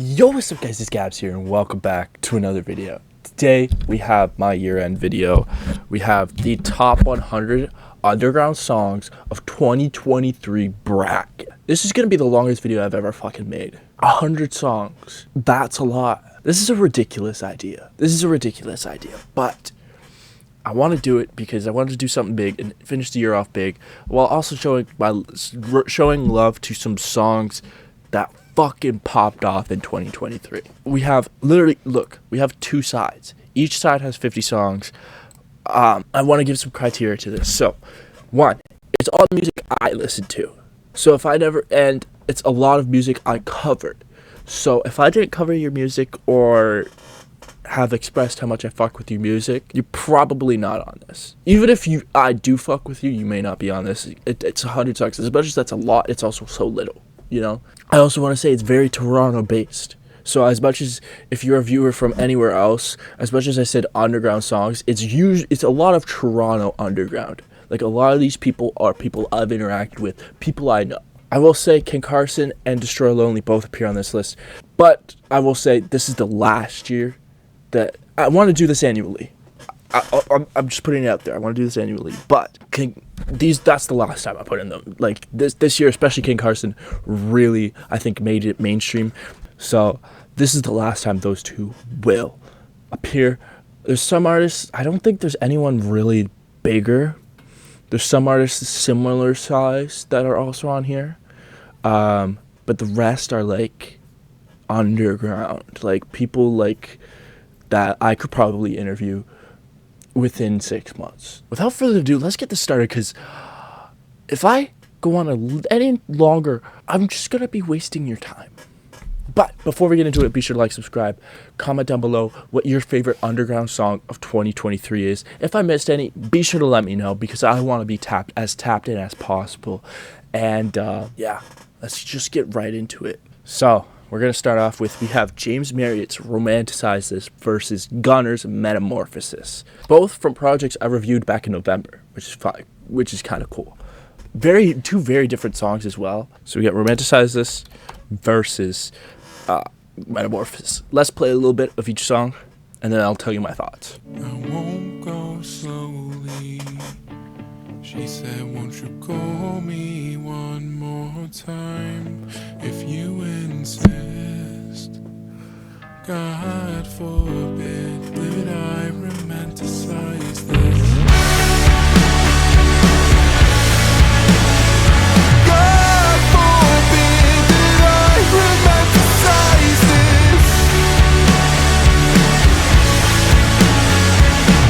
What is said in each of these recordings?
Yo, what's up guys, it's Gabzzz here and welcome back to another video. Today we have my year-end video. We have the top 100 underground songs of 2023 bracket. This is gonna be the longest video I've ever fucking made. 100 songs, that's a lot. This is a ridiculous idea. But I want to do it because I wanted to do something big and finish the year off big, while also showing love to some songs that fucking popped off in 2023. We have we have two sides. Each side has 50 songs. I want to give some criteria to this. So, one, it's all the music I listen to. So and it's a lot of music I covered. So if I didn't cover your music or have expressed how much I fuck with your music, you're probably not on this. Even if I do fuck with you, you may not be on this. It's 100 songs. As much as that's a lot, it's also so little, you know? I also want to say it's very Toronto based. So as much as if you're a viewer from anywhere else, as much as I said underground songs, it's a lot of Toronto underground. Like, a lot of these people are people I've interacted with, people I know. I will say Carson and Destroy Lonely both appear on this list, but I will say this is the last year that I want to do this annually. I'm just putting it out there. I want to do this annually, but that's the last time I put in them. Like this year, especially King Carson really, I think, made it mainstream. So this is the last time those two will appear. There's some artists, I don't think there's anyone really bigger. There's some artists similar size that are also on here, but the rest are like underground, like people like that I could probably interview within 6 months. Without further ado, let's get this started, because if I go on any longer, I'm just gonna be wasting your time. But before we get into it, be sure to like, subscribe, comment down below what your favorite underground song of 2023 is. If I missed any, be sure to let me know, because I want to be tapped in as possible. And yeah, let's just get right into it. So we're going to start off with, we have James Marriott's Romanticize This versus Gunner's Metamorphosis. Both from projects I reviewed back in November, which is kind of cool. Two very different songs as well. So we got Romanticize This versus Metamorphosis. Let's play a little bit of each song, and then I'll tell you my thoughts. I won't go slowly. She said, won't you call me one more time if you insist? God forbid that I romanticize this. God forbid that I romanticize this.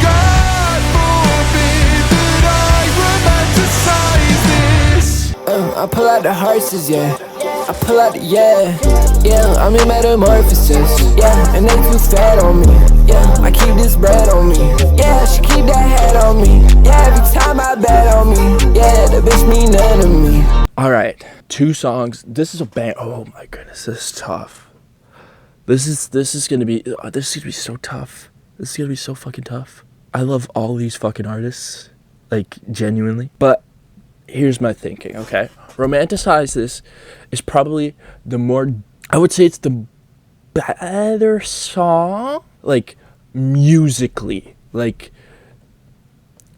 God forbid that I romanticize this. I pull out the hearses, yeah. I pull out the, yeah, I'm in metamorphosis, yeah, and they too fat on me, yeah, I keep this bread on me, yeah, she keep that hat on me, yeah, every time I bet on me, yeah, the bitch mean none to me. Alright, two songs. This is a bang. Oh my goodness, this is tough. This is gonna be so tough. This is gonna be so fucking tough. I love all these fucking artists, like, genuinely. But here's my thinking, okay? Romanticize This is probably I would say it's the better song, like, musically. Like,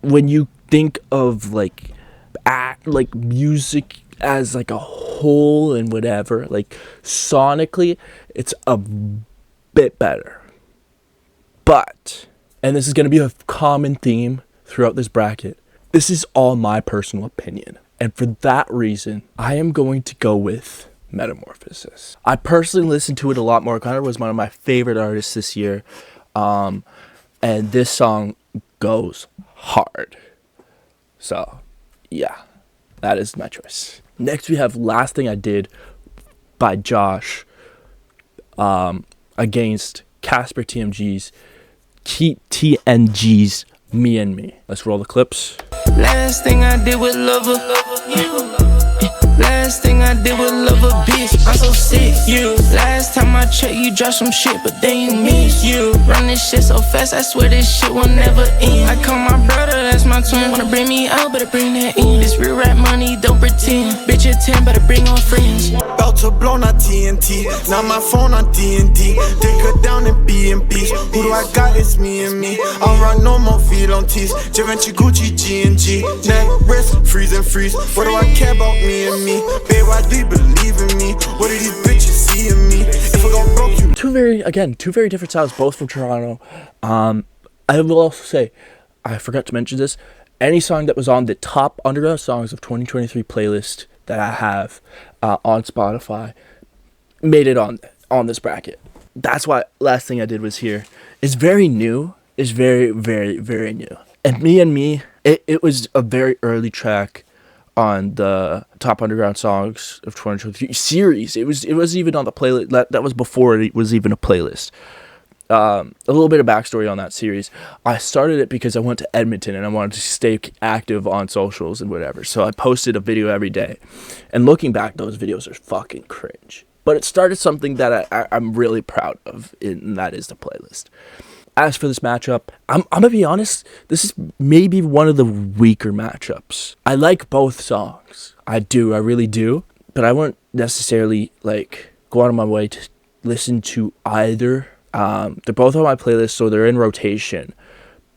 when you think of, like music as, like, a whole and whatever, like, sonically, it's a bit better. But, and this is going to be a common theme throughout this bracket, this is all my personal opinion. And for that reason, I am going to go with Metamorphosis. I personally listened to it a lot more. Gunner was one of my favorite artists this year. And this song goes hard. So, yeah, that is my choice. Next, we have Last Thing I Did by Josh against Casper TNG's Me and Me. Let's roll the clips. Last thing I did was love her. Last thing I did was love a bitch, I'm so sick. You. Last time I checked, you dropped some shit, but then you miss. You. Run this shit so fast, I swear this shit will never end. I call my brother, that's my twin. Wanna bring me out, better bring that in. This real rap money, don't pretend. Bitch at 10, better bring on friends. About to blow not TNT, now my phone on D&D. Take her down and be in peace. Who do I got? It's me and me. I don't run no more feet on tees. Givenchy, Gucci, G&G. Neck, wrist, freeze and freeze. What do I care about me and me? Babe, why do you believe in me? What do these bitches see in me? If I go broke, you Two very different styles, both from Toronto. I will also say, I forgot to mention this. Any song that was on the top underground songs of 2023 playlist that I have on Spotify made it on this bracket. That's why last thing I did was here. It's very new. It's very, very, very new. And Me, it was a very early track on the top underground songs of 2023 series. It was even on the playlist. That was before it was even a playlist. A little bit of backstory on that series. I started it because I went to Edmonton and I wanted to stay active on socials and whatever. So I posted a video every day. And looking back, those videos are fucking cringe. But it started something that I'm really proud of, and that is the playlist. As for this matchup, I'm going to be honest, this is maybe one of the weaker matchups. I like both songs. I really do. But I won't necessarily go out of my way to listen to either. They're both on my playlist, so they're in rotation.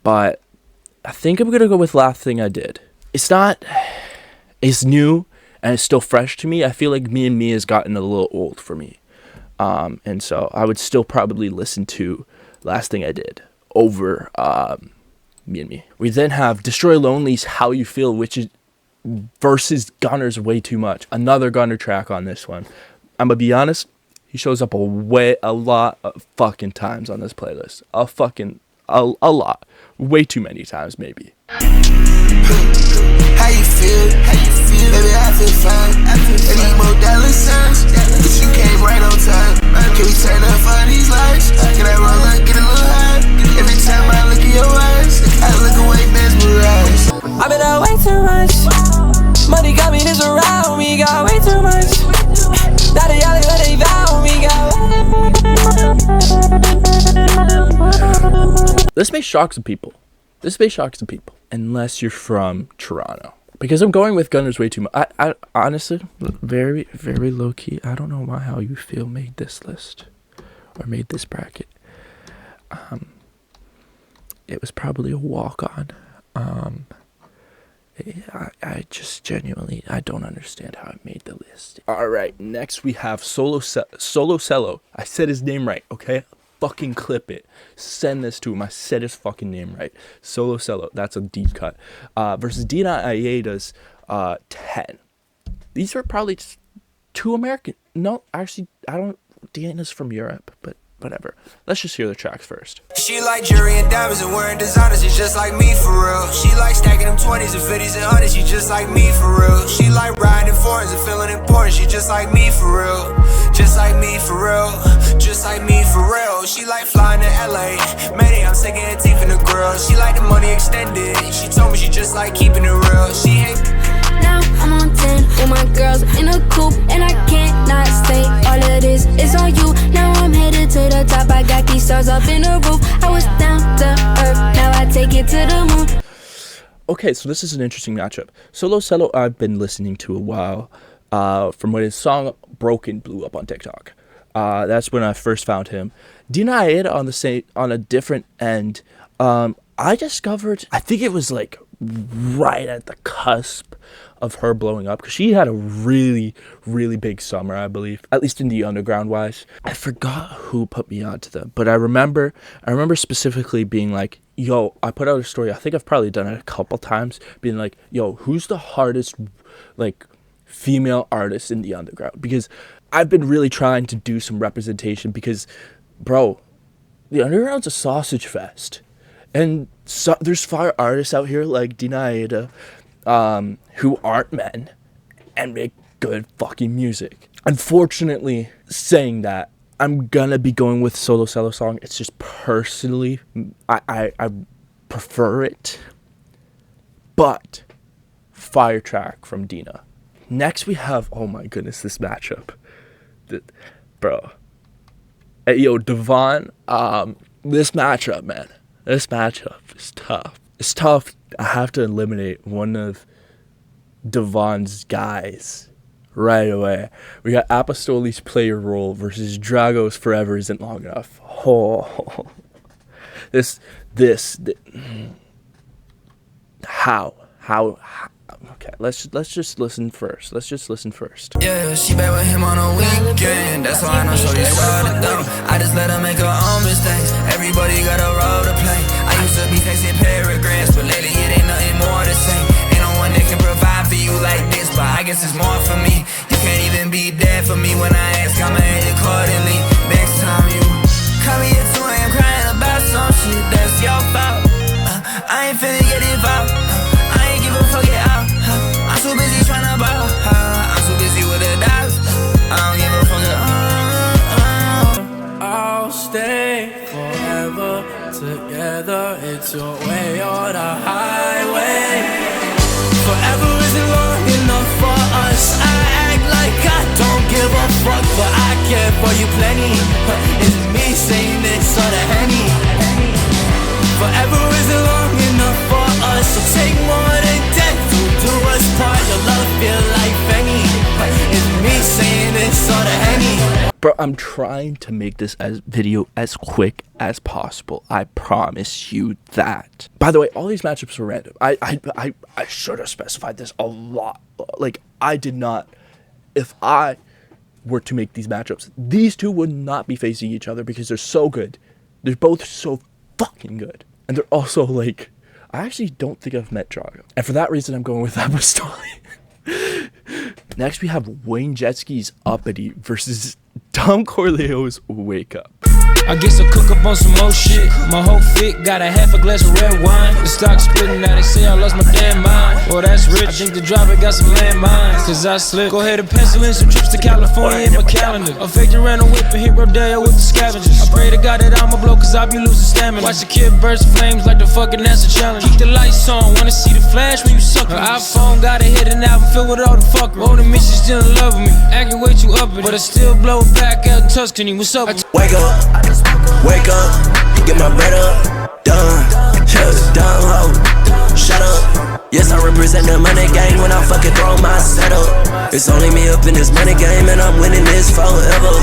But I think I'm going to go with Last Thing I Did. It's new and it's still fresh to me. I feel like Me has gotten a little old for me. And so I would still probably listen to Last Thing I Did over Me. We then have Destroy Lonely's How You Feel, which is versus Gunner's Way Too Much. Another Gunner track on this one. I'm going to be honest. He shows up a lot of fucking times on this playlist. A lot. Way too many times, maybe. How you feel? Baby, I feel fine. I need more dollar signs, but you came right on time. Can we turn up for these lights? Can I roll up, get a little high? Every time I look in your eyes, I look away mesmerized. I've been out way too much. Money got me this around me, got way too much. Now they all let they vow me, got. This may shock some people. Unless you're from Toronto. Because I'm going with Gunner's Way Too Much. I honestly, very, very low key. I don't know why How You Feel made this list. Or made this bracket. It was probably a walk-on. I just genuinely, I don't understand how I made the list. Alright, next we have Solo Cello. I said his name right, okay? Fucking clip it. Send this to him. I said his fucking name right. Solo Cello. That's a deep cut. Versus Dina Ayeda's 10. These are probably just two American. No, actually, I don't. Dina's from Europe, but whatever. Let's just hear the tracks first. She like jewelry and diamonds and wearing designer. She's just like me for real. She like stacking them 20s and 50s and 100s. She just like me for real. She like riding in foreigns and feeling important. She just like me for real. Just like me for real. Just like me for real. She like flying to LA. Maybe I'm sticking her teeth in the grill. She like the money extended. She told me she just like keeping it real. She ain't. Now I'm on 10 with my girls in a coupe, and I can't not stay. All of this is on you. Now I'm headed to the top. I got these stars up in the roof. I was down to earth. Now I take it to the moon. Okay, so this is an interesting matchup. Solo Cello I've been listening to a while. From when his song Broken blew up on TikTok. That's when I first found him. Dina Ayeda on a different end. I discovered, I think it was like right at the cusp of her blowing up, because she had a really, really big summer, I believe, at least in the underground wise. I forgot who put me onto them, but I remember specifically being like, yo, I put out a story, I think I've probably done it a couple times, being like, yo, who's the hardest female artist in the underground? Because I've been really trying to do some representation, because bro, the underground's a sausage fest, and so there's fire artists out here like Dina Ayeda, who aren't men and make good fucking music. Unfortunately, saying that, I'm gonna be going with Solo Cello song. It's just personally, I prefer it, but fire track from Dina. Next we have, oh my goodness, this matchup. Bro. Hey, yo, Devon, this matchup, man. This matchup is tough. It's tough. I have to eliminate one of Devon's guys right away. We got Apostoli's Play Your Role versus Drago's Forever Isn't Long Enough. Oh. How? Okay, let's just listen first. Yeah, she back with him on a weekend. That's why I know shorty wild and dumb. I just let her make her own mistakes. Everybody got a role to play. I used to be facing paragraphs, but lately it ain't nothing more to say. Ain't no one that can provide for you like this, but I guess it's more for me. You can't even be there for me when I ask, I'ma act accordingly. Next time you call me at 2 AM crying about some shit, that's your fault. I ain't finna get involved. I ain't give a fuck it out. I'm too busy tryna ball. I'm too busy with the dogs. I don't give a fuck it out. I'll stay forever together. It's your way or the highway. Forever isn't long enough for us. I act like I don't give a fuck, but I care for you plenty. It's me saying this or the Henny. Forever isn't long enough for us, so take more than death to do us part. Your love feel like Fanny. It's me saying this or the Henny. Bro, I'm trying to make this video as quick as possible. I promise you that. By the way, all these matchups are random. I should have specified this a lot. Like, I did not. If I were to make these matchups, these two would not be facing each other because they're so good. They're both so fucking good. And they're also like, I actually don't think I've met Drago. And for that reason, I'm going with Apostoli. Next, we have Wayne Jetski's Uppity versus Tom Corleo's Wake Up. I guess I cook up on some more shit. My whole fit got a half a glass of red wine. The stock splitting now, they say I lost my damn mind. Well, that's rich. I think the driver got some landmines. Cause I slipped. Go ahead and pencil in some trips to California in my calendar. I faked around a whip and hit Rodeo with the scavengers. I pray to God that I'ma blow cause I be losing stamina. Watch the kid burst flames like the fucking NASA challenge. Keep the lights on, wanna see the flash when you suck. Her iPhone got a hit and album filled with all the fucker. Oh, the bitch still in love with me. Acting way too uppity, but I still blow it back out in Tuscany. What's up? Wake up, get my bread up, done, done, ho, shut up. Yes, I represent the money game when I fucking throw my setup. It's only me up in this money game and I'm winning this forever.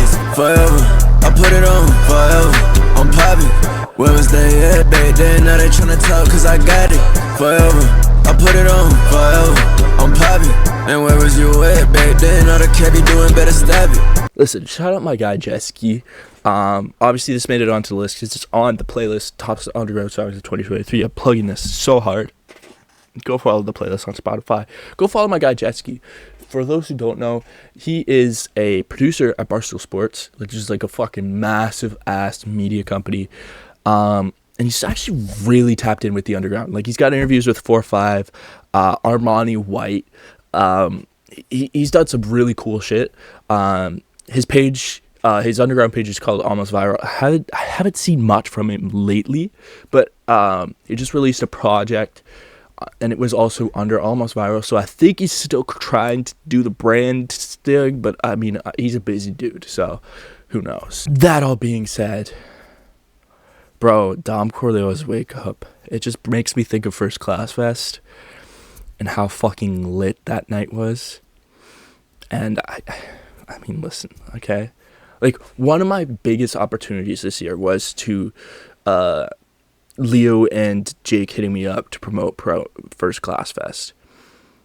I put it on, forever, I'm poppin'. Where was they at back then? Now they tryna talk cause I got it, forever. I put it on, forever, I'm poppin'. And where was you at back then? Now the cat be doing better, stab it. Listen, shout out my guy Jetski. Obviously this made it onto the list because it's on the playlist Top Underground Songs of 2023. I'm plugging this so hard. Go follow the playlist on Spotify. Go follow my guy Jetski. For those who don't know, he is a producer at Barstool Sports, which is like a fucking massive ass media company. And he's actually really tapped in with the underground. Like, he's got interviews with 4-5, Armani White. He's done some really cool shit. His page, his underground page is called Almost Viral. I haven't seen much from him lately, but he just released a project, and it was also under Almost Viral. So I think he's still trying to do the brand thing, but I mean, he's a busy dude, so who knows. That all being said, bro, Dom Corleo's Wake Up. It just makes me think of First Class Fest and how fucking lit that night was. And I mean, listen, okay? Like, one of my biggest opportunities this year was to Leo and Jake hitting me up to promote First Class Fest.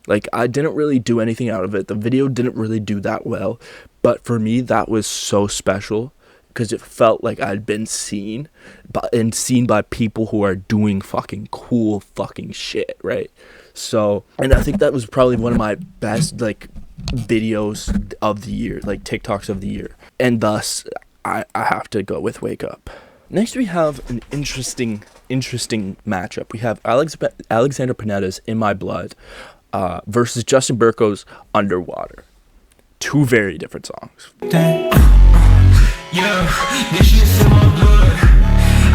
Like, I didn't really do anything out of it. The video didn't really do that well. But for me, that was so special because it felt like I'd been seen, and seen by people who are doing fucking cool fucking shit, right? So, and I think that was probably one of my best, like, videos of the year, like TikToks of the year, and thus I have to go with Wake Up. Next we have an interesting matchup. We have Alexander Panetta's In My Blood versus Justin Burko's Underwater. Two very different songs. Yeah, this shit's in my blood.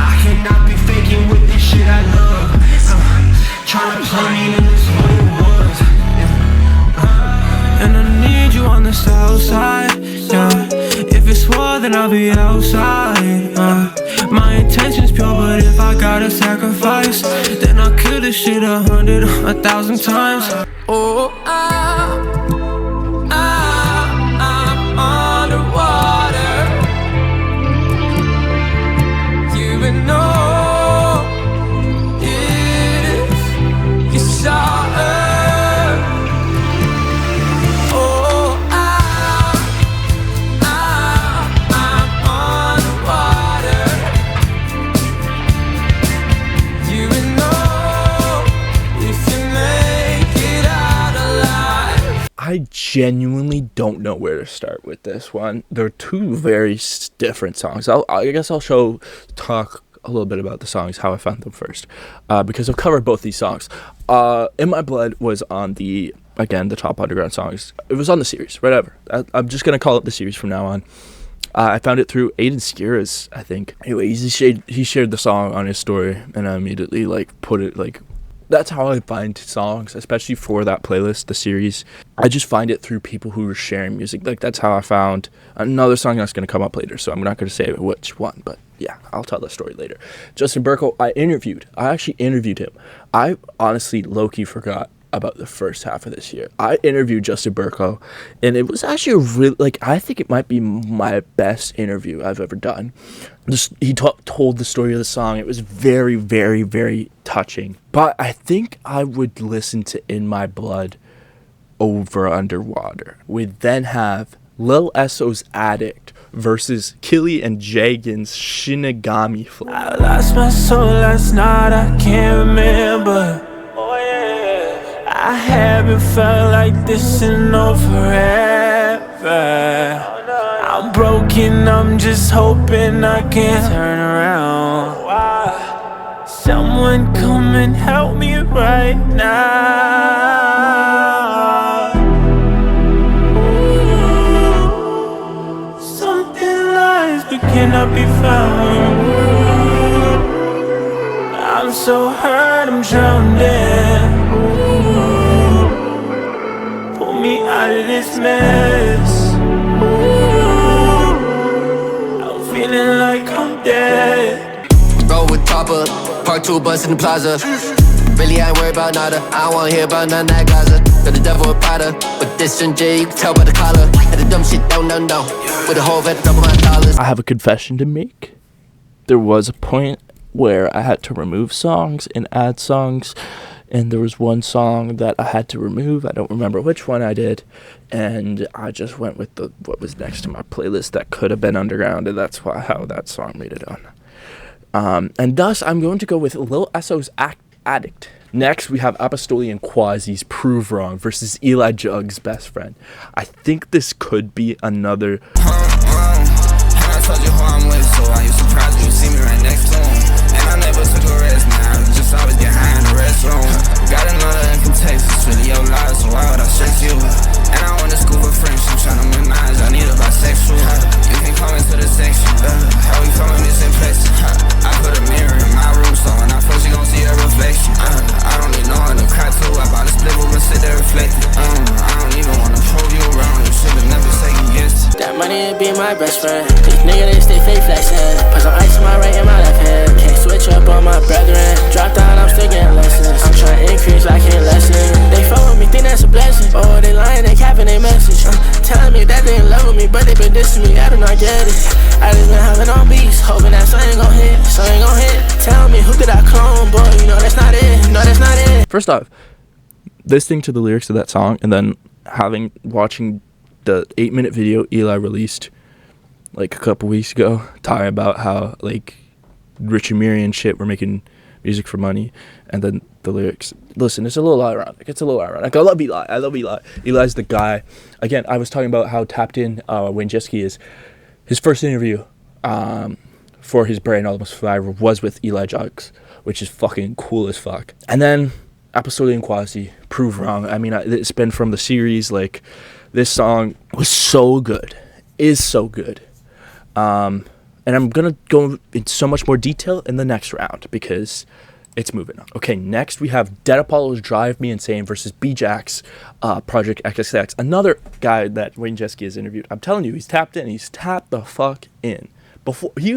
I cannot be faking with this shit I love. Tryna play me in this what it was. And you on the south side, yeah. If it's war, then I'll be outside, my intention's pure, but if I gotta sacrifice, then I'll kill this shit 100, 1,000 times. Oh, I'm underwater. You even know if you saw her. Oh, I'm underwater. You even know if you make it out alive. I genuinely don't know where to start with this one. They're two very different songs. I guess I'll talk a little bit about the songs, how I found them first, because I've covered both these songs. In My Blood was on the top underground songs. It was on the series, whatever. I'm just gonna call it the series from now on. I found it through Aiden Skira's, I think. Anyway, he shared the song on his story, and I immediately put it that's how I find songs, especially for that playlist, the series. I just find it through people who are sharing music. That's how I found another song that's going to come up later, so I'm not going to say which one, but yeah, I'll tell the story later. Justin Burko, I actually interviewed him. I honestly low-key forgot about the first half of this year. I interviewed Justin Burko, and it was actually I think it might be my best interview I've ever done. He told the story of the song. It was very, very, very touching. But I think I would listen to In My Blood over Underwater. We then have Lil Esso's Addict versus Killy and Jagan's Shinigami Flow. I lost my soul last night, I can't remember. I haven't felt like this in forever. I'm broken, I'm just hoping I can turn around. Someone come and help me right now. Ooh, something lies but cannot be found. I'm so hurt, I'm drowning. Pull me out of this mess. I'm feeling like I'm dead. Roll with Papa, Park 2 bus in the plaza. Really, I ain't worried about nada. I don't wanna hear about none of that Gaza. Got the devil with Prada, but this J, you can tell by the collar. Had the dumb shit down. With a whole vet at the top of my dollars. I have a confession to make. There was a point where I had to remove songs and add songs, and there was one song that I had to remove. I don't remember which one I did, and I just went with what was next to my playlist that could have been underground, and that's how that song made it on. And thus, I'm going to go with Lil Esso's Addict. Next, we have Apostoli and Quasi's Prove Wrong versus Eli Jugg's Best Friend. I think this could be another... I told you who I'm with, so I you surprised when you see me right next to him. And I never took a rest now, just always get high in the restroom. Got another income tax, it's really your life, so why would I stress you? And I went to school with friendship, trying to minimize, I need a bisexual. You can come into the section, how we coming this impressive. I put a mirror in my room, so when I first you gon' see a reflection. I don't need no one to cry to, I bought a split, but sit there reflecting. I don't even wanna prove you wrong, you should've never second guessed. That money be my best friend. These niggas, they stay fake flexing. Put some ice in my right and my left hand. Can't switch up on my brethren. Dropped out, I'm still getting lessons. I'm trying to increase, I can't lessen. They fuck with me, think that's a blessing. Oh, they lying, they capping they message. Telling me that they in love with me, but they been dissing me, I do not get it. I just been having on beats, hoping that something gon' hit, something gon' hit. Tell me, who did I clone, boy, you know that's not it, no that's not it. First off, listening to the lyrics of that song and then watching the 8-minute video Eli released like a couple weeks ago, talking about how like Rich and Miri and shit were making music for money, and then the lyrics. Listen, it's a little ironic. I love Eli. Eli's the guy. Again, I was talking about how tapped in Wayne Jeske is. His first interview for his brand Almost Survivor was with Eli Juggz, which is fucking cool as fuck. And then Apostoli and Quasi, Prove Wrong. I mean, it's been from the series. Like, this song was so good. Is so good. And I'm going to go in so much more detail in the next round because It's moving on. Okay, next we have Dead Apollo's Drive Me Insane versus Gabzzz, Project XXX. Another guy that Wayne Jeske has interviewed. I'm telling you, he's tapped in. He's tapped the fuck in. Before he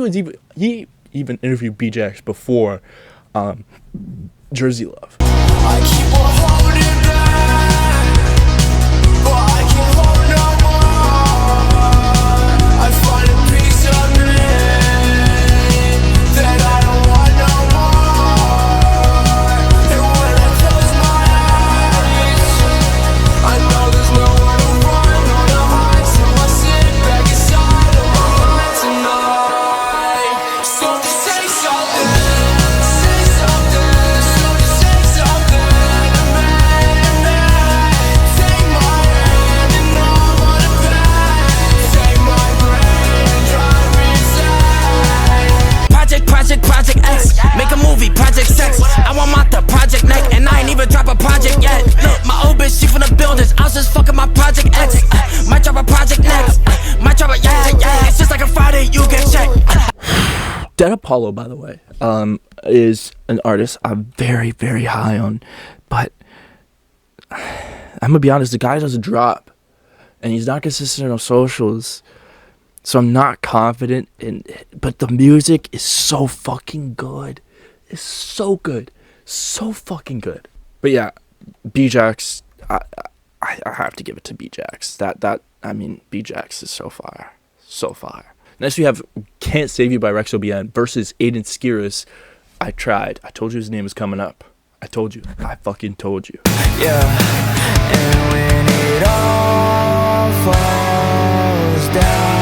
even interviewed Gabzzz before Jersey Love. I keep on holding back, but I can't hold no more. I find a piece of me that I don't want no more. And when I close my eyes, I know there's nowhere to run on the high, so I sit back inside of my mind tonight. So just say something, say something. So just say something to me tonight. Take my hand and I'm on a path. Take my brain and drive me insane. Project X. Make a movie, Project Sex. I want my Project Neck, and I ain't even drop a project yet. Look, my old bitch, she from the buildings. I was just fucking my Project X. Might drop a project next. Might drop a yeah. It's just like a Friday, you get checked. Dead Apollo, by the way, is an artist I'm very, very high on. But I'm gonna be honest, the guy doesn't drop, and he's not consistent on socials. So I'm not confident in it, but the music is so fucking good. It's so good. So fucking good. But yeah, Gabzzz, I have to give it to Gabzzz. Gabzzz is so fire. So fire. Next we have Can't Save You by Rex OBN versus Aiden Skiris. I tried. I told you his name was coming up. I told you. I fucking told you. Yeah, and when it all falls down.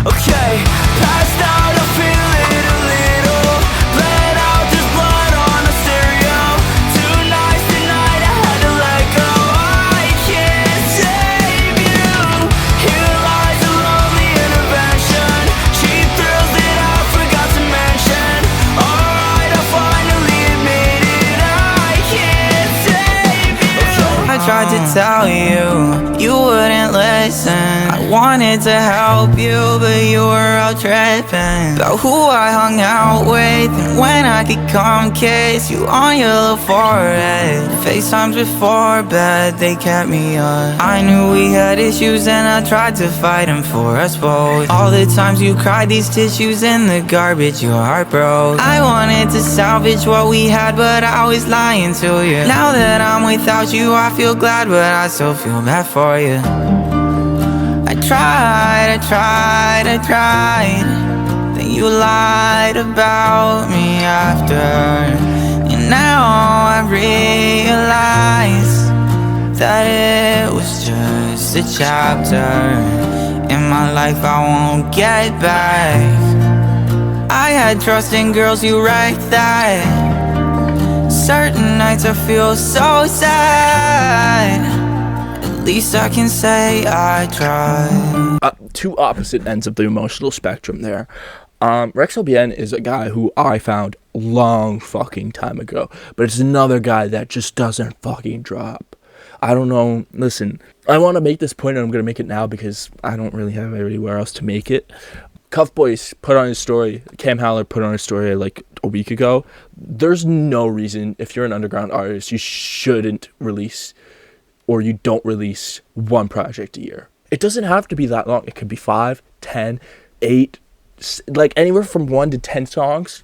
Okay, passed out, I feel it a little. Bled out, just blood on the stereo. Too nice tonight, I had to let go. I can't save you. Here lies a lonely intervention. Cheap thrills that I forgot to mention. Alright, I finally admit it. I can't save you. I tried to tell you, you wouldn't listen. I wanted to help you, but you were out tripping about who I hung out with and when I could come kiss you on your little forehead. FaceTimes before bed, they kept me up. I knew we had issues and I tried to fight them for us both. All the times you cried, these tissues in the garbage, your heart broke. I wanted to salvage what we had, but I was lying to you. Now that I'm without you, I feel glad, but I still feel bad for you. I tried. Then you lied about me after. And now I realize that it was just a chapter in my life I won't get back. I had trust in girls, you wrecked that. Certain nights I feel so sad. At least I can say I tried. Two opposite ends of the emotional spectrum there. Rex OBN is a guy who I found long fucking time ago, but it's another guy that just doesn't fucking drop. I don't know. Listen, I want to make this point and I'm going to make it now because I don't really have anywhere else to make it. Cuff Boys put on his story, Cam Haller put on his story like a week ago. There's no reason, if you're an underground artist, you shouldn't release or you don't release one project a year. It doesn't have to be that long. It could be 5, 10, 8, like anywhere from 1 to 10 songs,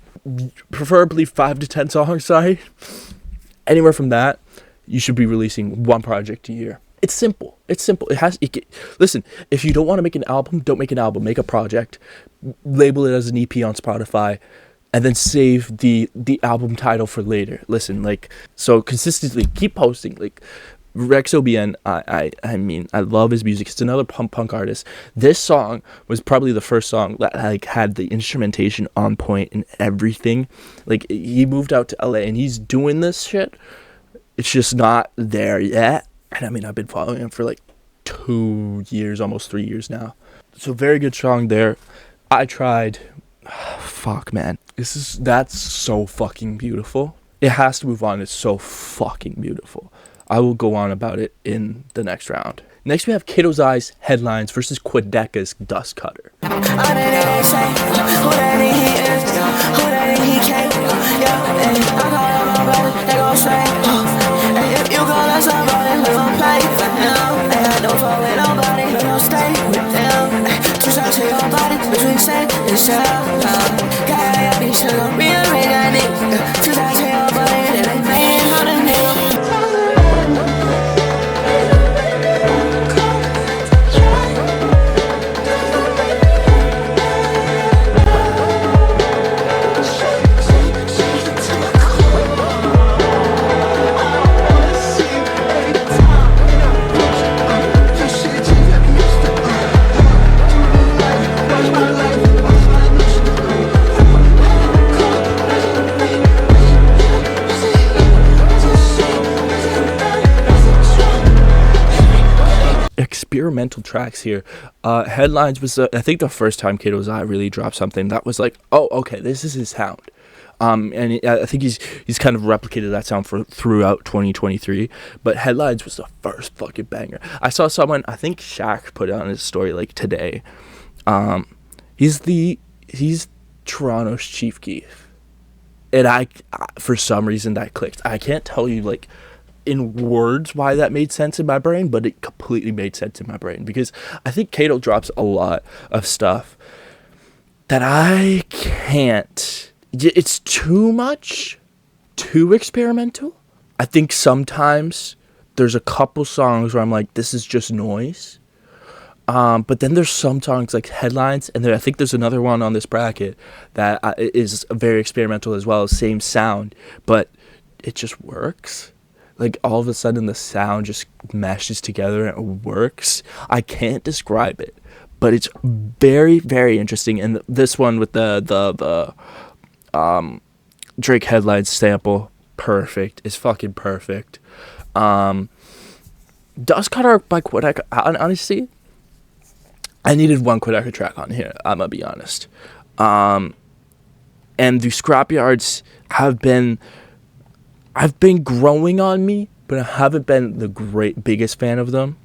preferably 5 to 10 songs, sorry. Anywhere from that, you should be releasing one project a year. It's simple. Listen, if you don't want to make an album, don't make an album. Make a project, label it as an EP on Spotify, and then save the album title for later. Listen, so consistently keep posting. Rex OBN, I love his music. It's another punk artist. This song was probably the first song that had the instrumentation on point and everything. He moved out to LA and he's doing this shit. It's just not there yet. And I've been following him for 2 years, almost 3 years now. So very good song there. I tried. Fuck, man. That's so fucking beautiful. It has to move on. It's so fucking beautiful. I will go on about it in the next round. Next we have Kiddo's Eyes Headlines versus Quedeca's Dust Cutter. and shut up. Got this sugar, rearrange that nigga. Since I tell but it, and they ain't on the nigga. Experimental tracks here. Headlines was I think the first time Kato's Eye really dropped something that was like, oh, okay, this is his sound. I think he's kind of replicated that sound throughout 2023. But Headlines was the first fucking banger. I saw someone, I think Shaq put it on his story like today. He's Toronto's Chief Keef, and I for some reason that clicked. I can't tell you like in words why that made sense in my brain, but it completely made sense in my brain because I think Kato drops a lot of stuff that I can't. It's too much, too experimental. I think sometimes there's a couple songs where I'm like, this is just noise. But then there's some songs like Headlines, and I think there's another one on this bracket that is very experimental as well, same sound, but it just works. Like, all of a sudden, the sound just meshes together and it works. I can't describe it, but it's very, very interesting. And this one with the Drake Headlines sample, perfect. It's fucking perfect. Dust Cutter by Quebec, honestly, I needed one Quebec track on here, I'm gonna be honest. And the Scrapyards I've been growing on me, but I haven't been the biggest fan of them.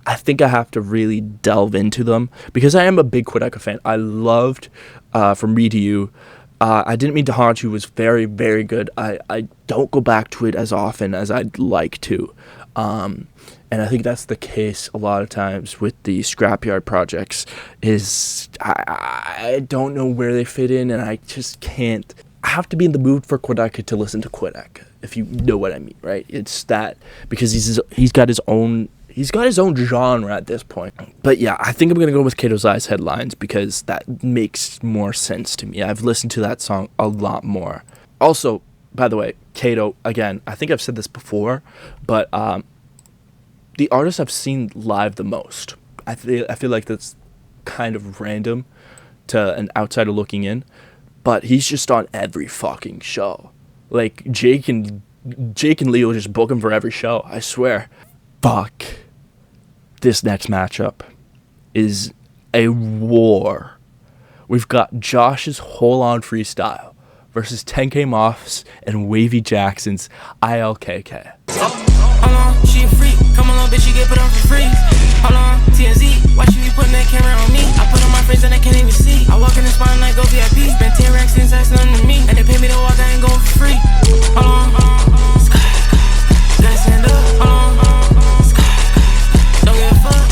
I think I have to really delve into them because I am a big Quebec fan. I loved From Me to You. I Didn't Mean to Haunt You was very, very good. I don't go back to it as often as I'd like to. And I think that's the case a lot of times with the Scrapyard projects is I don't know where they fit in, and I just can't. I have to be in the mood for Quebec to listen to Quebec, if you know what I mean, right? It's that because he's got his own genre at this point. But yeah, I think I'm gonna go with Kato's Eyes Headlines because that makes more sense to me. I've listened to that song a lot more. Also, by the way, Kato, again, I think I've said this before, but the artist I've seen live the most. I feel like that's kind of random to an outsider looking in, but he's just on every fucking show. Like Jake and Leo just book him for every show. I swear. Fuck. This next matchup is a war. We've got Josh's Hold On Freestyle versus 10K Moth's and Wavy Jackson's ILKK. Hold on, she a freak. Come along, bitch, you get put on for free. Hold on, TNZ, why she be putting that camera on me? I put on my face and I can't even see. I walk in the spot and I go VIP. Spent 10 racks since that's nothing to me. And they pay me to walk, I ain't going for free. Hold on, gotta stand up. Hold on, don't give a fuck.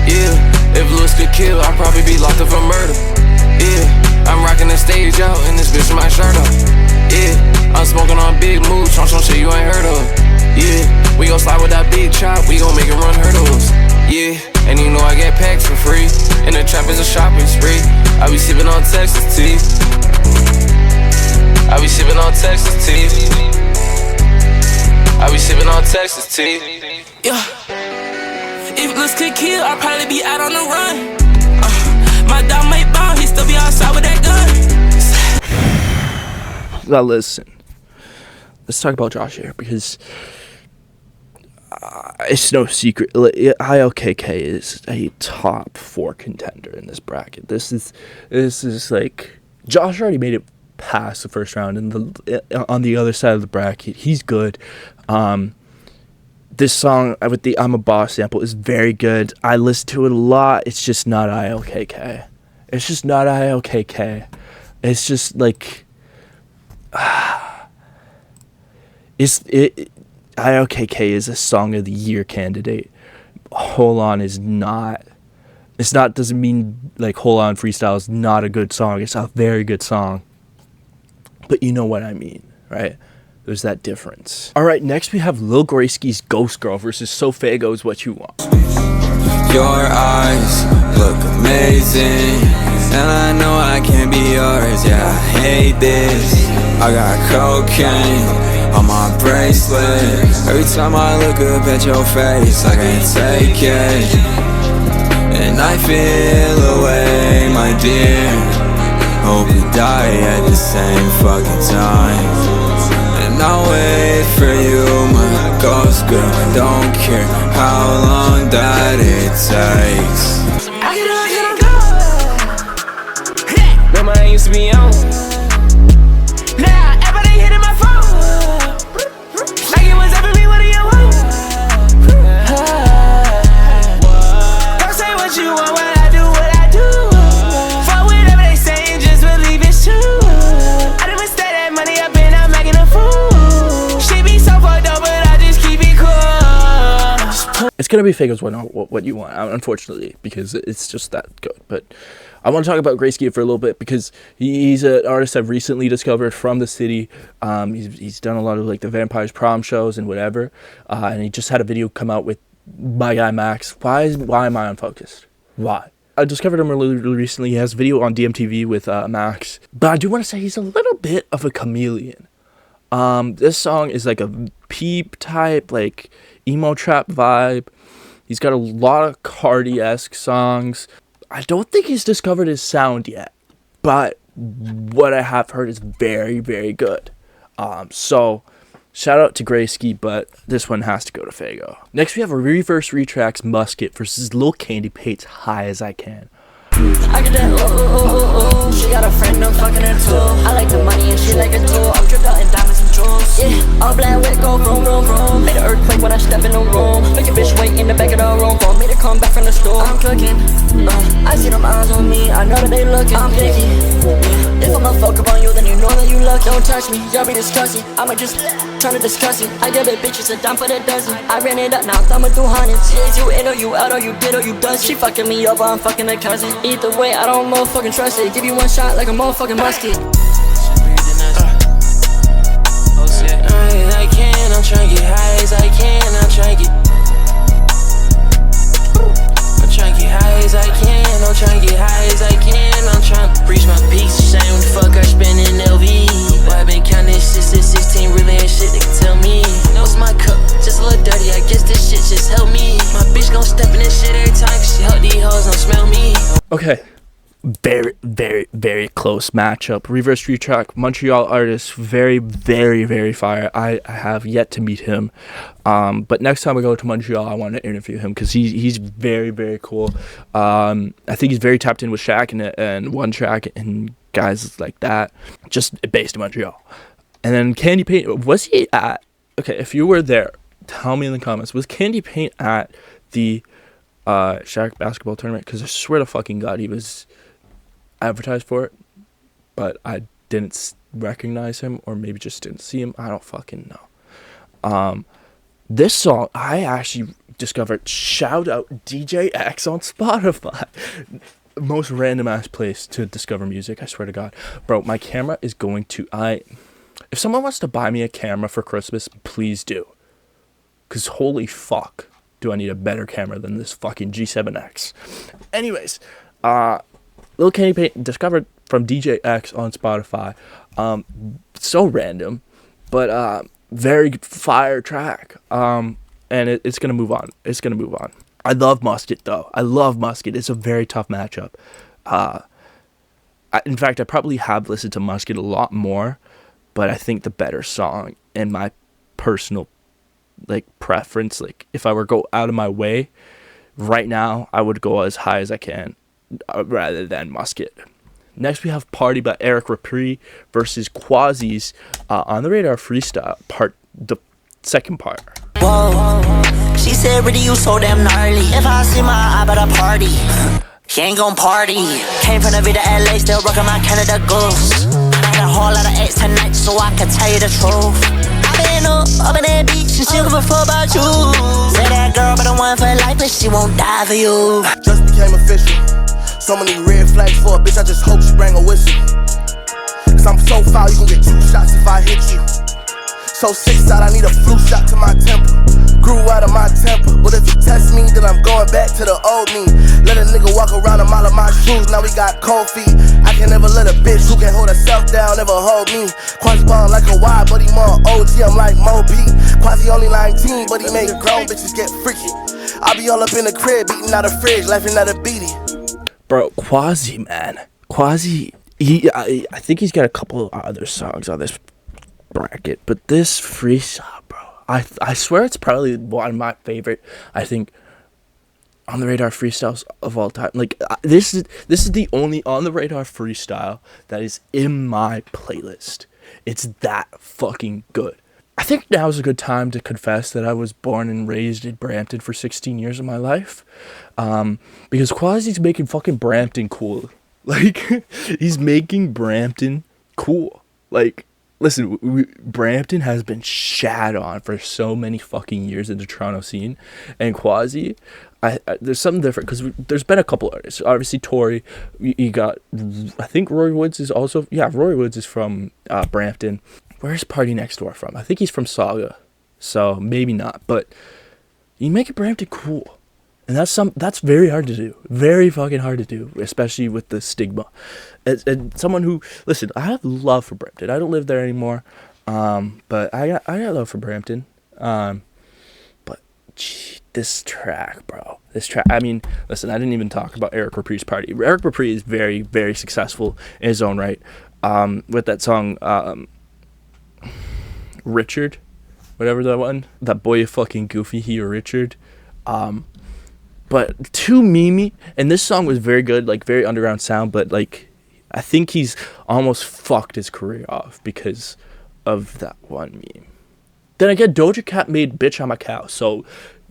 Yeah, if looks could kill, I'd probably be locked up for murder. Yeah, I'm rocking the stage out and this bitch with my shirt up. Yeah, I'm smoking on big moves, on some shit you ain't heard of. Yeah, we gon' slide with that big chop, we gon' make it run hurdles. Yeah, and you know I get packs for free. And the trap is a shopping spree. I be sipping on Texas tea. I be sipping on Texas tea. I be sipping on Texas tea. Yeah, if looks could kill, I'd probably be out on the run. My dog might bomb, he still be outside with that gun. Now listen, let's talk about Josh here because it's no secret. ILKK is a top 4 contender in this bracket. This is like Josh already made it past the first round, and on the other side of the bracket, he's good. This song with the I'm a Boss sample is very good. I listen to it a lot. It's just not ILKK. It's just not ILKK. It's just like ILKK is a Song of the Year candidate. Hold On is not, doesn't mean like Hold On Freestyle is not a good song. It's a very good song. But you know what I mean, right? There's that difference. All right, next we have Lil Gracie's Ghost Girl versus Sofago's What You Want. Your eyes look amazing, and I know I can't be yours, yeah, I hate this. I got cocaine on my bracelet. Every time I look up at your face, I can't take it. And I feel away, my dear. Hope we die at the same fucking time. And I'll wait for you, my ghost girl. Don't care how long that it takes. Remember I used to be on. Now everybody hitting my phone. Like it was ever me, what do you want? Don't say what you want, what I do, what I do. Fuck whatever they say and just believe it's true. I done stay that money up and I'm making a fool. She be so fucked up, but I just keep it cool. It's gonna be Fago's What You Want, unfortunately, because it's just that good. But I want to talk about Gracie for a little bit because he's an artist I've recently discovered from the city. He's done a lot of like the Vampires Prom shows and whatever, and he just had a video come out with my guy Max. Why am I unfocused? Why? I discovered him really recently. He has a video on DMTV with Max, but I do want to say he's a little bit of a chameleon. This song is like a peep type, like emo trap vibe. He's got a lot of Cardi-esque songs. I don't think he's discovered his sound yet, but what I have heard is very, very good. So shout out to Gracie, but this one has to go to Fago. Next we have a Reverse Retracts Musket versus Lil Candy Pate's High As I Can. I get that, she got a friend, I'm fucking her too. I like the money and she like it too. I'm dripped out in diamonds and jewels. Yeah, all black with go vroom, vroom, vroom. Made an earthquake when I step in the room. Make a bitch wait in the back of the room for me to come back from the store. I'm cooking, I see them eyes on me, I know that they looking. I'm picky, if I'ma fuck up on you, then you know that you lucky. Don't touch me, y'all be discussing. I'ma just tryna discuss it. I give it bitches a dime for the dozen. I ran it up, now I'm thumbing through hundreds. Yeah, you in or you out or you did or you does. She fucking me up, I'm fucking a cousin. Either way, I don't motherfucking trust it. Give you one shot like a motherfucking musket. I can, I'm tryna get high as I can. I'm tryna get high as I can. I'm tryna get high as I can. I'm tryna reach my peaks. Shame what the fuck I spend in LV. Boy, I been counting shit since 16. Really ain't shit they can tell me. What's my cup? Just a little dirty. I guess this shit just help me. My bitch gon' step in this shit every time. Cause she help these hoes don't smell me. Okay. Very, very, very close matchup. Reverse Retract, Montreal artist, very, very, very fire. I have yet to meet him, but next time I go to Montreal, I want to interview him because he's very, very cool. I think he's very tapped in with Shaq and One Track and guys like that, just based in Montreal. And then Candy Paint, was he at? Okay, if you were there, tell me in the comments. Was Candy Paint at the Shaq basketball tournament? Because I swear to fucking God, he was advertised for it, but I didn't recognize him, or maybe just didn't see him. I don't fucking know. This song I actually discovered. Shout out DJ X on Spotify. Most random ass place to discover music, I swear to God. Bro, my camera is going to if someone wants to buy me a camera for Christmas, please do, because holy fuck do I need a better camera than this fucking G7X. Anyways, Lil Candy Paint discovered from DJ X on Spotify. So random, but very fire track. And it's gonna move on. It's gonna move on. I love Musket though. I love Musket. It's a very tough matchup. In fact, I probably have listened to Musket a lot more, but I think the better song, in my personal preference, if I were to go out of my way right now, I would go as High As I Can. Rather than Musket. Next we have Party by Eric Rapri versus Quasi's On The Radar Freestyle the second part. Whoa, she said really you so damn gnarly. If I see my eye about a party, she ain't gon' party. Came from the Vida LA, still rockin' my Canada Goose. I had a whole lot of X tonight, so I can tell you the truth. I been Been up in that beach, and she don't give a fuck about you. Say that girl, but the one for life, but she won't die for you. Just became official. So many red flags for a bitch, I just hope she bring a whistle. Cause I'm so foul, you gon' get 2 shots if I hit you. So 6 out, I need a flu shot to my temple. Grew out of my temper, but if you test me, then I'm going back to the old me. Let a nigga walk around a mile of my shoes, now we got cold feet. I can never let a bitch who can hold herself down, never hold me. Quasi ballin' like a Y, but he more OG, I'm like Mo P. Quasi only 19, but he make grown bitches get freaky. I be all up in the crib, eating out the fridge, laughing at a beatie. Bro, Quasi, man. Quasi, I think he's got a couple of other songs on this bracket, but this freestyle, bro, I swear it's probably one of my favorite, I think, on the radar freestyles of all time. Like, this is the only on the radar freestyle that is in my playlist. It's that fucking good. I think now is a good time to confess that I was born and raised in Brampton for 16 years of my life, because Quasi's making fucking Brampton cool. Like, he's making Brampton cool. Like, listen, Brampton has been shat on for so many fucking years in the Toronto scene, and Quasi, there's something different, because there's been a couple artists. Obviously, Tory, you got, I think Roy Woods is also, Roy Woods is from Brampton. Where's Party Next Door from? I think he's from Saga, so maybe not, but you make it Brampton cool. And that's very hard to do. Very fucking hard to do, especially with the stigma. And someone who, listen, I have love for Brampton. I don't live there anymore, but I got love for Brampton. But gee, this track, bro. This track, I mean, listen, I didn't even talk about Eric Rapri's Party. Eric Rapri is very, very successful in his own right. With that song, Richard, whatever that one. That boy fucking goofy, he or Richard. But too memey, and this song was very good, like very underground sound, but like I think he's almost fucked his career off because of that one meme. Then again, Doja Cat made Bitch I'm a Cow, so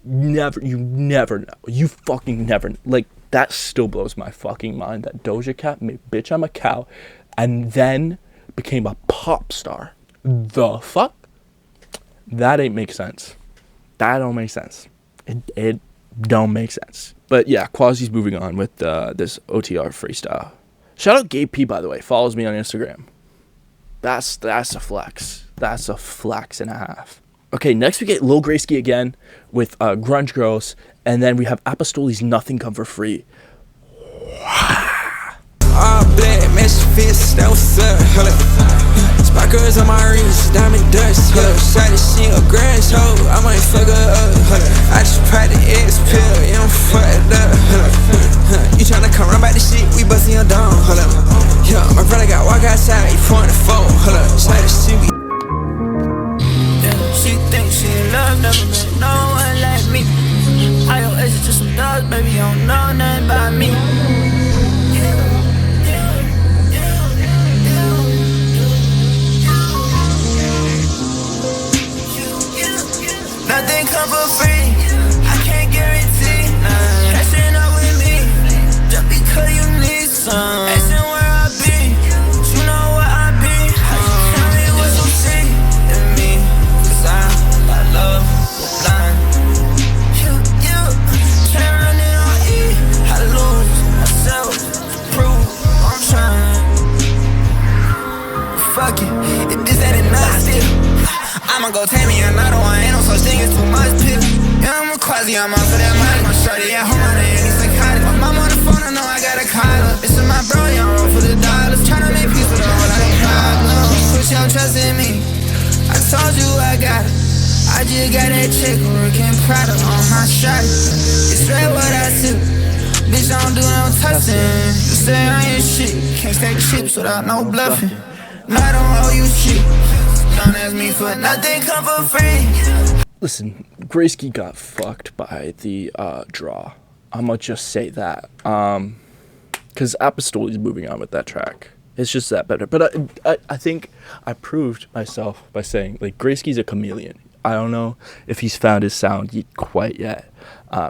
you never know. You fucking never, like, that still blows my fucking mind that Doja Cat made Bitch I'm a Cow and then became a pop star. The fuck? That ain't make sense. That don't make sense. It don't make sense. But yeah, Quasi's moving on with this OTR freestyle. Shout out Gabe P, by the way. Follows me on Instagram. That's a flex. That's a flex and a half. Okay, next we get Lil Grayski again with Grunge Girls, and then we have Apostoli's Nothing Come For Free. All black, mesh fist, that was up. Sparkers on my wrist, diamond dust. Shot this shit a grand show, I might fuck her up. I just tried the X pill, yeah, I'm fucked up. You tryna come run by the shit, we bustin' your dome. Yeah, my brother got walk outside, he pouring the phone. Shot this shit, we. Yeah, she thinks she in love, never met no one like me. iOS is just some dogs, baby, you don't know nothing about me. Nothing come for free, I can't guarantee. Catching up with me, just because you need some. Asking where I be, you know where I be. How you tell me what you see in me? Cause I love the blind. You can't run it on E. I lose myself to prove I'm trying. Fuck it, if this ain't enough still, I'ma go take me another one, ain't no such thing as too much pill. Yeah, I'm a Quasi, I'm out for that money. My shorty at home, I ain't psychotic. My mom on the phone, I know I gotta call her. This is my bro, y'all roll for the dollars. Tryna make peace with all of them problems. Put your trust in me, I told you I got it. I just got that chick working Prada on my shot. It's straight what I do. Bitch, I don't do no touching. You say I ain't shit, can't stack chips without no bluffing. No, I don't owe you shit. Don't ask me for nothing, come for free. Listen, Grayski got fucked by the draw. I'ma just say that. Because Apostoli's moving on with that track. It's just that better. But I think I proved myself by saying, like, Grayski's a chameleon. I don't know if he's found his sound quite yet.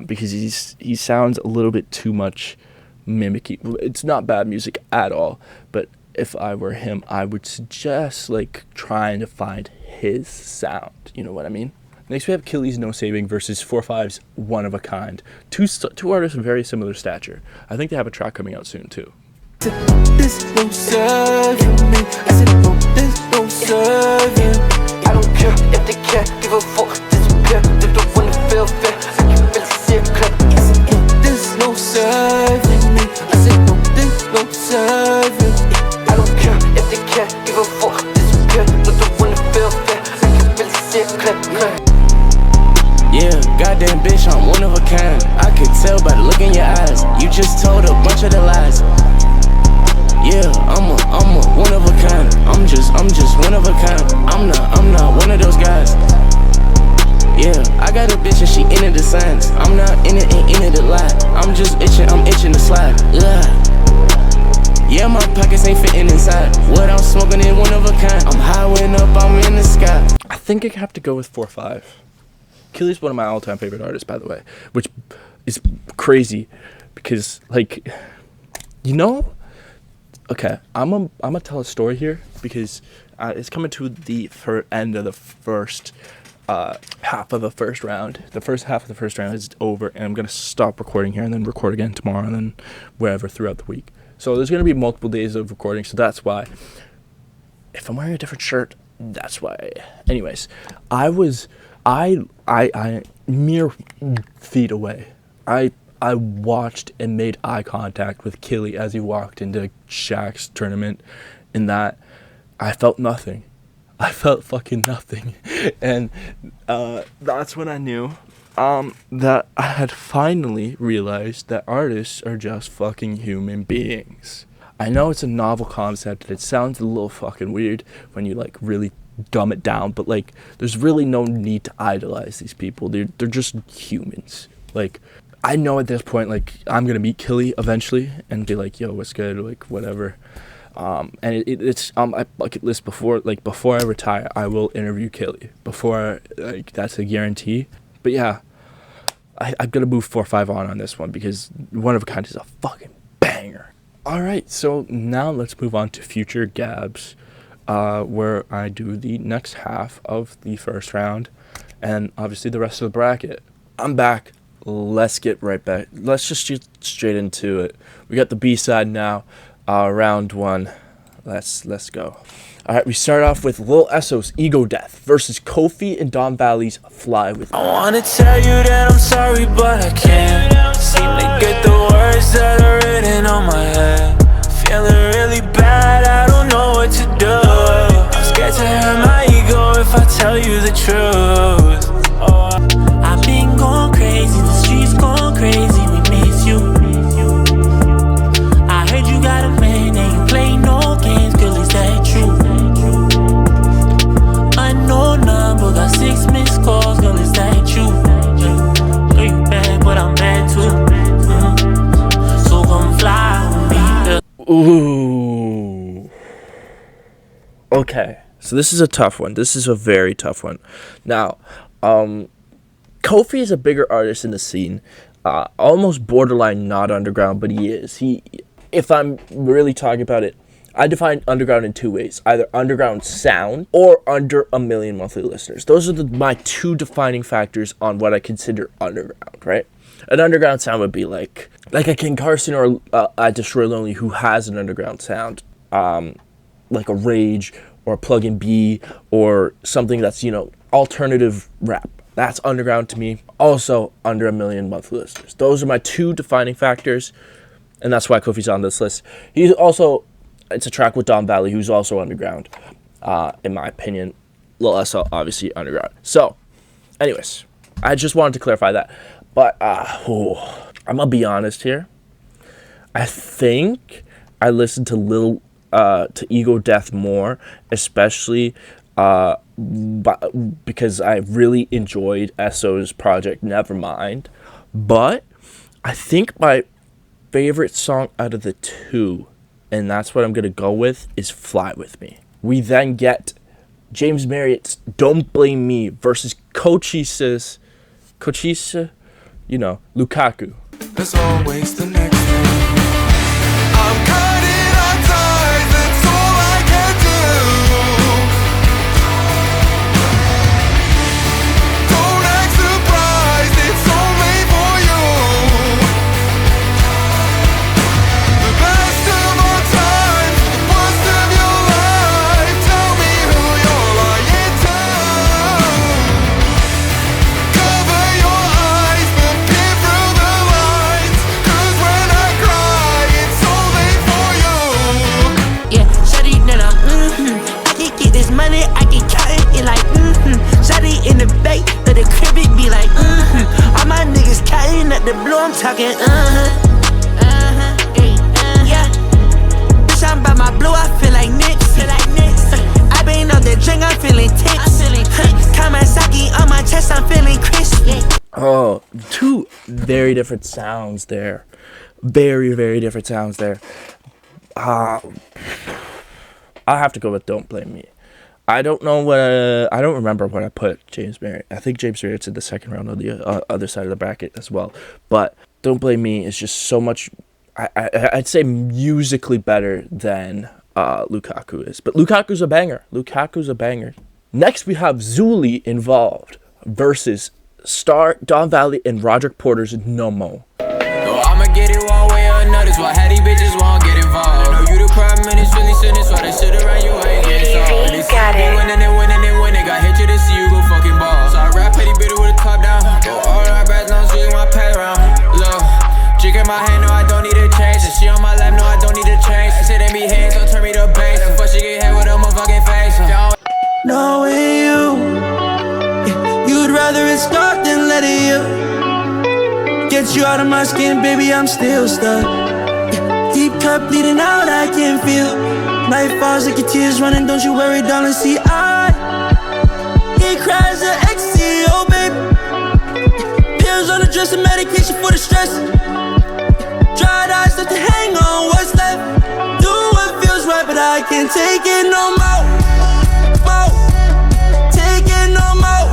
Because he sounds a little bit too much mimicky. It's not bad music at all, but if I were him, I would suggest like trying to find his sound. You know what I mean? Next we have Killy's No Saving versus 4-5's One of a Kind. Two artists of very similar stature. I think they have a track coming out soon too. This no serving me. I said no, this no serving. I don't care if they care, give a fuck, disappear. They don't wanna feel fair, I can really see it clear. This no serving me. I said no, this no serving. I don't care if they care, give a fuck, disappear. They don't wanna feel fair, I can really see it clear. Yeah, goddamn bitch, I'm one of a kind. I could tell by the look in your eyes. You just told a bunch of the lies. Yeah, I'm a one of a kind. I'm just one of a kind. I'm not one of those guys. Yeah, I got a bitch and she into the signs. I'm not in it, ain't into the lie. I'm just itching to slide. Yeah, my pockets ain't fitting inside. What I'm smoking in one of a kind. I'm highwaying up, I'm in the sky. I think I have to go with 4-5. Killy's one of my all-time favorite artists, by the way, which is crazy because, like, you know, okay, I'm gonna tell a story here because it's coming to the end of the first half of the first round. The first half of the first round is over, and I'm gonna stop recording here and then record again tomorrow and then wherever throughout the week. So there's gonna be multiple days of recording, so that's why. If I'm wearing a different shirt, that's why. Anyways, I mere feet away. I watched and made eye contact with Killy as he walked into Shaq's tournament, in that I felt nothing. I felt fucking nothing. And that's when I knew that I had finally realized that artists are just fucking human beings. I know it's a novel concept and it sounds a little fucking weird when you like really dumb it down, but like there's really no need to idolize these people. They're just humans. Like, I know at this point, like, I'm gonna meet Killy eventually and be like, yo, what's good, or like whatever. And it's on my bucket list before I retire. I will interview Killy before, like, that's a guarantee. But yeah, I'm gonna move 4-5 on this one because One of a Kind is a fucking banger. All right, so now let's move on to future Gabzzz, where I do the next half of the first round and obviously the rest of the bracket. I'm back. Let's get right back. Let's just get straight into it. We got the B-side now, round one. Let's go. All right, we start off with Lil Esso's Ego Death versus Kofi and Don Valley's Fly With Me. I wanna tell you that I'm sorry, but I can't seem to get the words that are written on my head. Feeling really bad, I don't know what to do. I'm scared to hurt my ego if I tell you the truth. I've been going crazy, the streets going crazy, we miss you. I heard you got a man and you play no games, girl, is that true? Unknown number, got 6 missed calls, girl, is that true? Know you bad, but I'm bad too. So come fly with me. Ooh. Okay, so this is a tough one. This is a very tough one. Now, Kofi is a bigger artist in the scene, almost borderline not underground, but he is. If I'm really talking about it, I define underground in 2 ways: either underground sound or under 1 million monthly listeners. Those are my two defining factors on what I consider underground, right? An underground sound would be like a King Carson or a Destroy Lonely, who has an underground sound, like a Rage or a Plug and B or something that's, you know, alternative rap. That's underground to me. Also under 1 million monthly listeners. Those are my two defining factors, and that's why Kofi's on this list. He's also, it's a track with Don Valley, who's also underground, in my opinion. Lil Esso, obviously underground. So, anyways, I just wanted to clarify that. But I'm gonna be honest here. I think I listened to Ego Death more, especially because I really enjoyed Esso's project Nevermind. But I think my favorite song out of the two, and that's what I'm gonna go with, is Fly With Me. We then get James Marriott's Don't Blame Me versus Cochise, you know, Lukaku. There's always the next thing. I'm cutting our ties, it's at the blue, I'm talking, yeah. Bitch, I'm by my blue, I feel like Nipsey. I been on the drink, I'm feeling tipsy. Kawasaki on my chest, I'm feeling crispy. Oh, two very different sounds there. Very, very different sounds there. I have to go with Don't Blame Me. I don't know what I don't remember what I put James Marriott. I think James Marriott's in the second round on the other side of the bracket as well. But Don't Blame Me is just so much, I'd say musically better than Lukaku is. But Lukaku's a banger. Next we have Zuli involved versus Star, Don Valley, and Roderick Porter's No Mo. I'ma get it one way or another. Why had these bitches won't get involved? I know you the crime and it's feeling sin. That's why that shit around you ain't getting solved. They see me winning and winning and winning. Got hit you to see you go fucking ball. So I rap petty bitter with a top down. Go all right, bad long so you want pay around. Look, chick in my hand, no I don't need a change. And she on my lap, no I don't need a change. I said they be hands, so turn me to base. And fuck she get hit with a motherfucking face. Knowing you, you'd rather it start than let it you. Get you out of my skin, baby, I'm still stuck. Deep cup bleeding out, I can feel. Night falls like your tears running, don't you worry, darling. See, he cries an ecstasy, oh baby. Pills on the dresser, medication for the stress. Dried eyes left to hang on, what's left? Do what feels right, but I can't take it no more. Take it no more.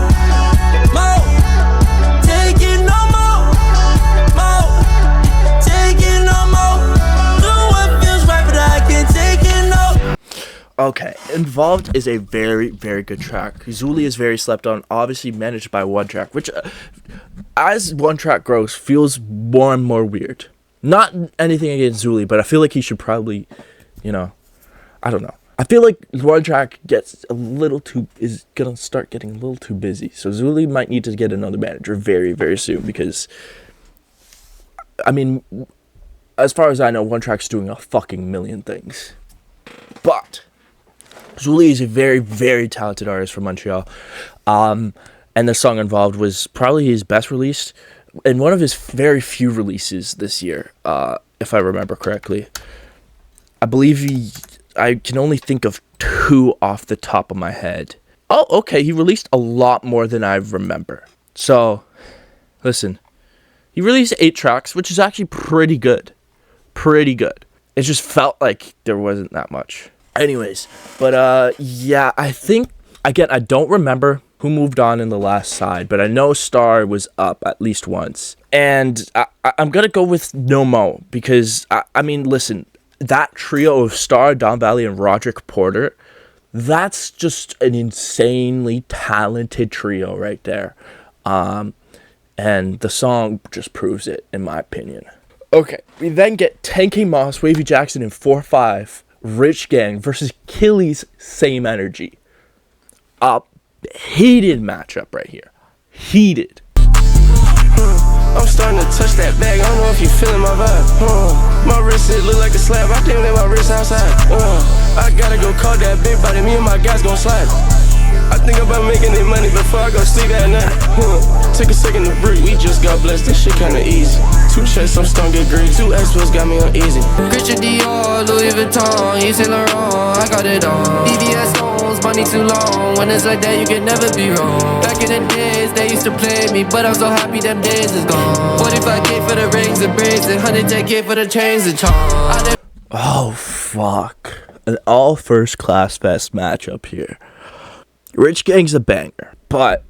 Take it no more. Take it no more. Do what feels right, but I can't take it no. Okay, Involved is a very, very good track. Zuli is very slept on, obviously managed by One Track, which, as One Track grows, feels more and more weird. Not anything against Zuli, but I feel like he should probably, I don't know. I feel like One Track is gonna start getting a little too busy. So Zuli might need to get another manager very, very soon because, I mean, as far as I know, One Track's doing a fucking million things. But Zuli is a very, very talented artist from Montreal. And the song Involved was probably his best release and one of his very few releases this year, if I remember correctly. I believe I can only think of 2 off the top of my head. Oh, okay, he released a lot more than I remember. So, listen, he released 8 tracks, which is actually pretty good. It just felt like there wasn't that much. Anyways, but yeah, I think, again, I don't remember who moved on in the last side, but I know Star was up at least once. And I'm going to go with No Mo because, I mean, listen, that trio of Star, Don Valley, and Roderick Porter, that's just an insanely talented trio right there. And the song just proves it, in my opinion. Okay, we then get 10K Moss, Wavy Jackson, and 4-5, Rich Gang versus Killy's Same Energy. Heated matchup right here. Heated. I'm starting to touch that bag, I don't know if you feeling my vibe. My wrist, it look like a slab, I can't let my wrist outside. I gotta go call that big body, me and my guys gon' slide. I think about making it money before I go sleep at night. Take a second to breathe, we just got blessed, this shit kinda easy. 2 chests, I'm starting to get greedy, 2 X-Pills got me uneasy. Christian Dior, Louis Vuitton, Yves Saint Laurent, I got it on. BVS stones, money too long, when it's like that you can never be wrong. Back in the days, they used to play me, but I'm so happy them days is gone. 45K for the rings and braids, and 110K for the chains and charms. Oh, fuck. An all first class fest matchup here. Rich Gang's a banger, but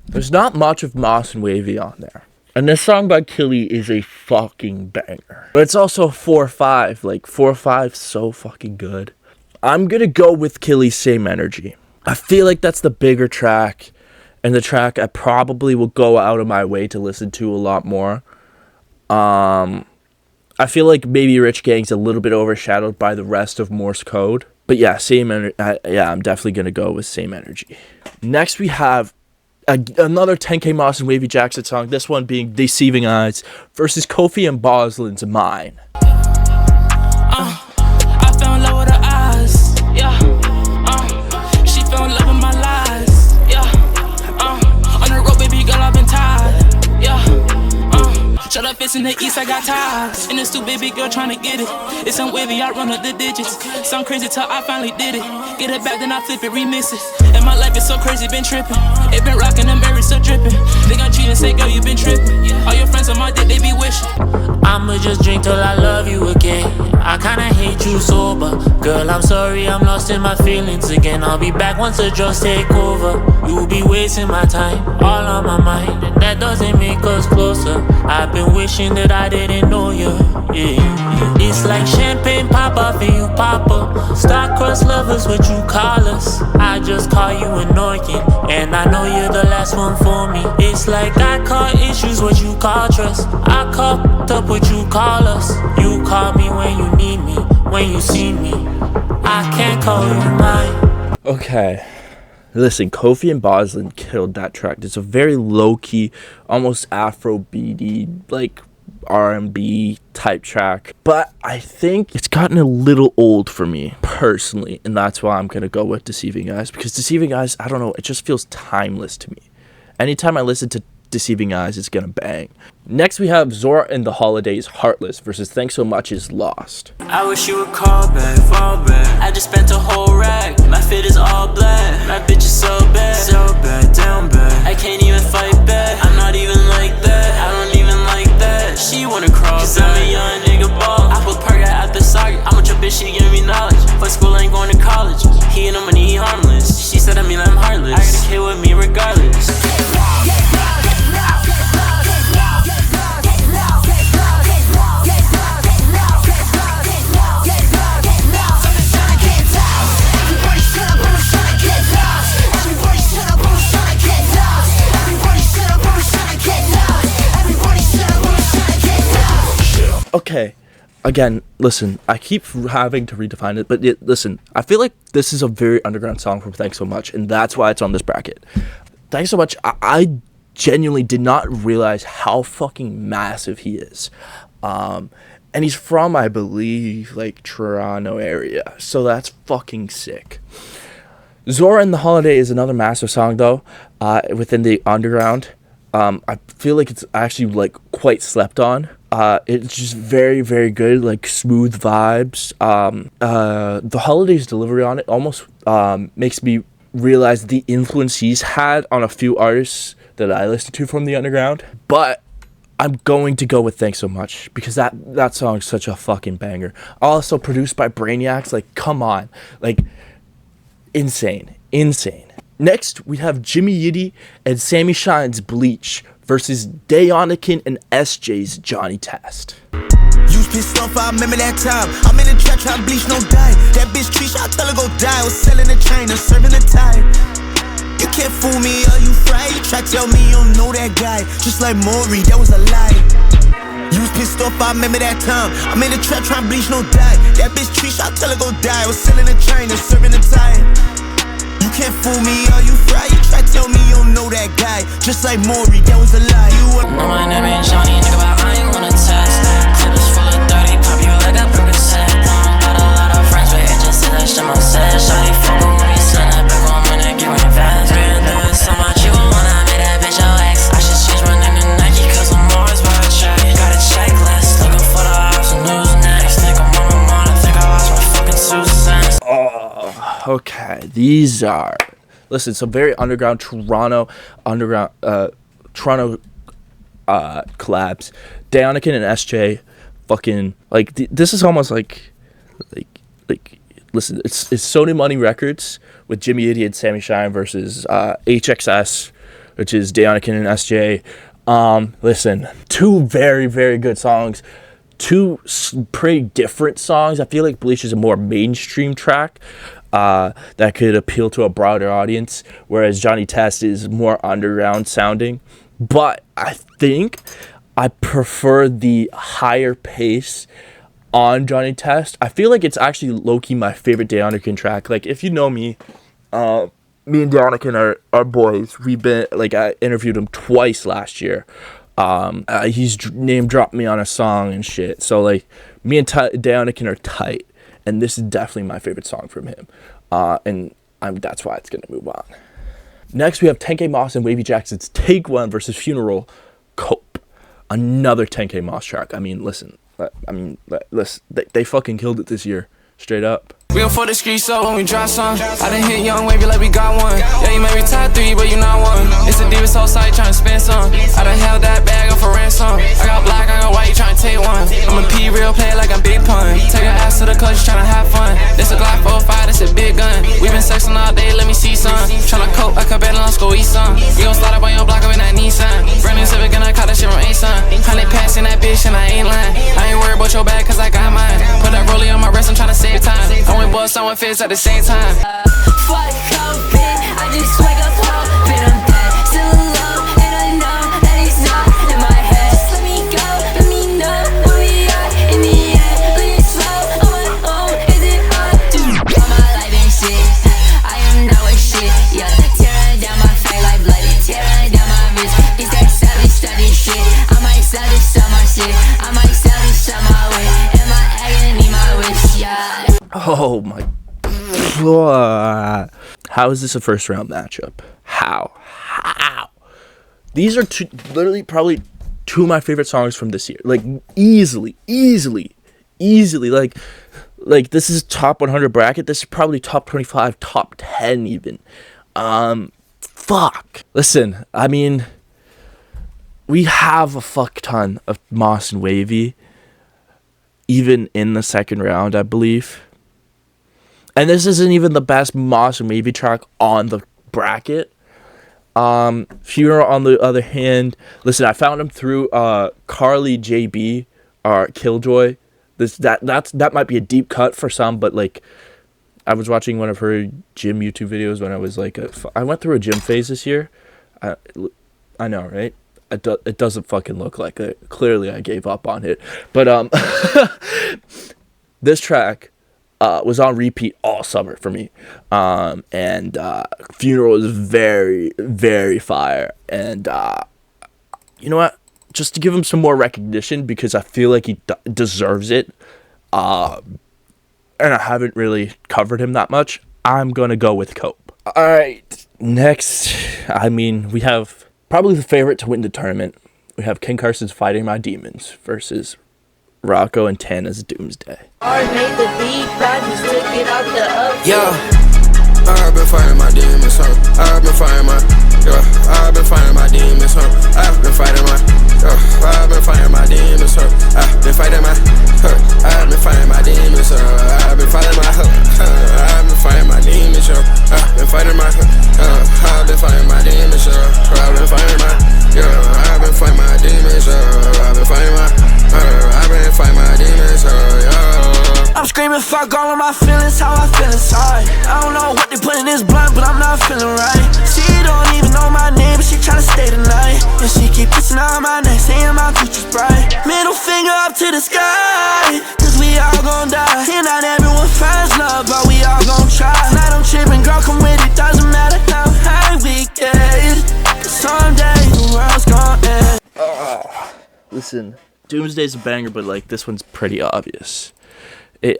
there's not much of Moss and Wavy on there. And this song by Killy is a fucking banger. But it's also 4-5. Like, 4-5's so fucking good. I'm gonna go with Killy's Same Energy. I feel like that's the bigger track, and the track I probably will go out of my way to listen to a lot more. I feel like maybe Rich Gang's a little bit overshadowed by the rest of Morse Code. But yeah, I'm definitely going to go with Same Energy. Next, we have another 10K Moss and Wavy Jackson song. This one being Deceiving Eyes versus Kofi and Boslin's Mine. I fell in love with her eyes. Yeah. She fell in love with my lies. Yeah. On the road, baby girl, I've been tired. Yeah. Shut up, it's in the east, I got ties. And a stupid big girl tryna get it. It's some wavy, I run up the digits. Some crazy till I finally did it. Get it back, then I flip it, remix it. And my life is so crazy, been tripping. It been rocking, the berries so dripping. They gon' cheat and say, girl, you been tripping. All your friends on my dick, they be wishing. I'ma just drink till I love you again. I kinda hate you sober. Girl, I'm sorry, I'm lost in my feelings again. I'll be back once the drugs take over. You'll be wasting my time, all on my mind, and that doesn't make us closer. I've been wishing that I didn't know you, yeah. It's like champagne pop off and you pop up. Star-crossed lovers, what you call us. I just call you annoying, and I know you're the last one for me. It's like I call issues what you call trust. I call up what you call us. You call me when you need me, when you see me. I can't call you mine. Okay. Listen, Kofi and Boslin killed that track. It's a very low-key, almost Afro-beaty, like R&B type track. But I think it's gotten a little old for me, personally. And that's why I'm going to go with Deceiving Eyes. Because Deceiving Eyes, I don't know, it just feels timeless to me. Anytime I listen to Deceiving Eyes, it's gonna bang. Next we have Zora and the Holidays, Heartless versus Thanks So Much is Lost. I wish you would call back, fall back. I just spent a whole rack. My fit is all black. My bitch is so bad, down bad. I can't even fight back. I'm not even like that. I don't even like that. She wanna crawl cause back. I'm a young nigga ball. I put Perk out the socket. I'm with your bitch, she giving me knowledge. For school, I ain't going to college. He ain't no money, he harmless. She said, I mean, I'm heartless. I got a kid with me regardless. Okay, again, listen, I keep having to redefine it, but listen, I feel like this is a very underground song from Thanks So Much, and that's why it's on this bracket. Thanks So Much, I genuinely did not realize how fucking massive he is. And he's from, I believe, like, Toronto area, so that's fucking sick. Zora and the Holiday is another massive song, though, within the underground. I feel like it's actually, like, quite slept on. It's just very, very good, like smooth vibes. The Holiday's delivery on it almost makes me realize the influence he's had on a few artists that I listen to from the underground. But I'm going to go with Thanks So Much because that song is such a fucking banger. Also produced by Brainiacs, like come on, like insane. Next we have Jimmy Yitty and Sammy Shine's Bleach versus Dayonican and SJ's Johnny Test. Use pissed off, I remember that time. I'm in the trap, try bleach, no dye. That bitch treat, I tell her go die. Was selling the China, serving the Thai. You can't fool me, are you fried? You try tell me you don't know that guy. Just like Maury, that was a lie. Use pissed off, I remember that time. I'm in the trap, try bleach, no dye. That bitch treat, I tell her go die. Was selling the China, serving the Thai. You can't fool me, are you fried? You try tell me you don't know that guy. Just like Maury, that was a lie. You know my name ain't Johnny, nigga, but I ain't wanna test. Clip is full of 30, pop you like a Percocet. Got a lot of friends, but it just said that shit myself. Shawty fuck with me, send that back on money, give me fast. Really do it so much, you gon' wanna make that bitch your ex. I should change my name to Nike, cause I'm always by a check. Got a checklist, looking for the ops and who's next. Think I'm on the mall, I think I lost my fucking 2 cents. Okay, these are, listen, some very underground Toronto collabs. Dayonican and SJ, fucking like this is almost like listen, it's Sony Money Records with Jimmy Yitty and Sammy Shine versus HXS, which is Dayonican and SJ. Listen, two very, very good songs. Two pretty different songs. I feel like Bleach is a more mainstream track that could appeal to a broader audience, whereas Johnny Test is more underground sounding. But I think I prefer the higher pace on Johnny Test. I feel like it's actually low-key my favorite Dayonican track. Like, if you know me, me and Dayonican are boys. We've been, like, I interviewed him twice last year. He's name dropped me on a song and shit. So, like, me and Dayonican are tight. And this is definitely my favorite song from him. And that's why it's going to move on. Next, we have 10K Moss and Wavy Jackson's Take One versus Funeral Cope. Another 10K Moss track. I mean, listen, they fucking killed it this year, straight up. We gon' for the streets up when we drop some. I done hit young wavy like we got one. Yeah, you may be top 3, but you not one. It's a diva so side tryna spend some. I done held that bag up for ransom. I got black, I got white, you tryna take one. I'm a P real player like I'm Big Pun. Take her ass to the club, she tryna have fun. This a Glock 45, this a big gun. We been sexing all day, let me see some. Tryna cope, I could bet let's go eat some. We gon' slide up on your block up in that Nissan. Brand new Civic, gonna call that shit from A-Sun. 100 pants in that bitch and I ain't lying. I ain't worried about your bag cause I got mine. Put that rollie on my wrist, I'm tryna save time. I went bust someone fits at the same time. Fuck COVID, I just wake up hoping I'm dead. Still alone, and I know that he's not in my head. Just let me go, let me know where we are in the end. Let it slow on my own, is it on? All my life ain't shit, I am not with shit, yeah. Tearing down my face like bloody, tearing down my wrist. It's that savage, study shit. I might sell this, sell my shit. I might sell this, sell my way. And my agony, my wish, yeah. Oh my. How is this a first round matchup? How? These are literally probably two of my favorite songs from this year. Like easily. Like this is top 100 bracket. This is probably top 25, top 10 even. Fuck. Listen, I mean, we have a fuck ton of Moss and Wavy, even in the second round, I believe. And this isn't even the best Moss and Wavy track on the bracket. Funeral, on the other hand, listen, I found him through Carly JB, Killjoy. That might be a deep cut for some, but like, I was watching one of her gym YouTube videos when I was like, I went through a gym phase this year. I know, right? It doesn't fucking look like it. Clearly, I gave up on it. But this track was on repeat all summer for me. And Funeral is very, very fire. And you know what? Just to give him some more recognition, because I feel like he deserves it. And I haven't really covered him that much. I'm going to go with Cope. All right. Next, I mean, we have probably the favorite to win the tournament. We have King Carson's Fighting My Demons versus Rocco and Tana's Doomsday. I made the beat, I just took it out the up. Yeah, I've been fighting my demons, huh? I've been fighting my, I've been fighting my demons, huh? I've been fighting my, I've been fighting my demons, huh? I've been fighting my, I've been fighting my demons, I've been fighting my, I've been fighting my demons, I've been fighting my, I've been fighting my demons, I've been fighting my, I've been fighting my demons, I've been fighting my, I've been fighting my demons, I'm screaming fuck all of my feelings, how I feel inside. I don't know what they put in this blunt, but I'm not feeling right. She don't even know my name, but she tryna stay tonight. And she keep kissing on my neck, saying my future's bright. Middle finger up to the sky, cause we all gon' die. And not everyone finds love, but we all gon' try. Night I'm tripping, girl, come with it, doesn't matter how high we get. Cause someday the world's gon' end. Listen, Doomsday's a banger, but like this one's pretty obvious. It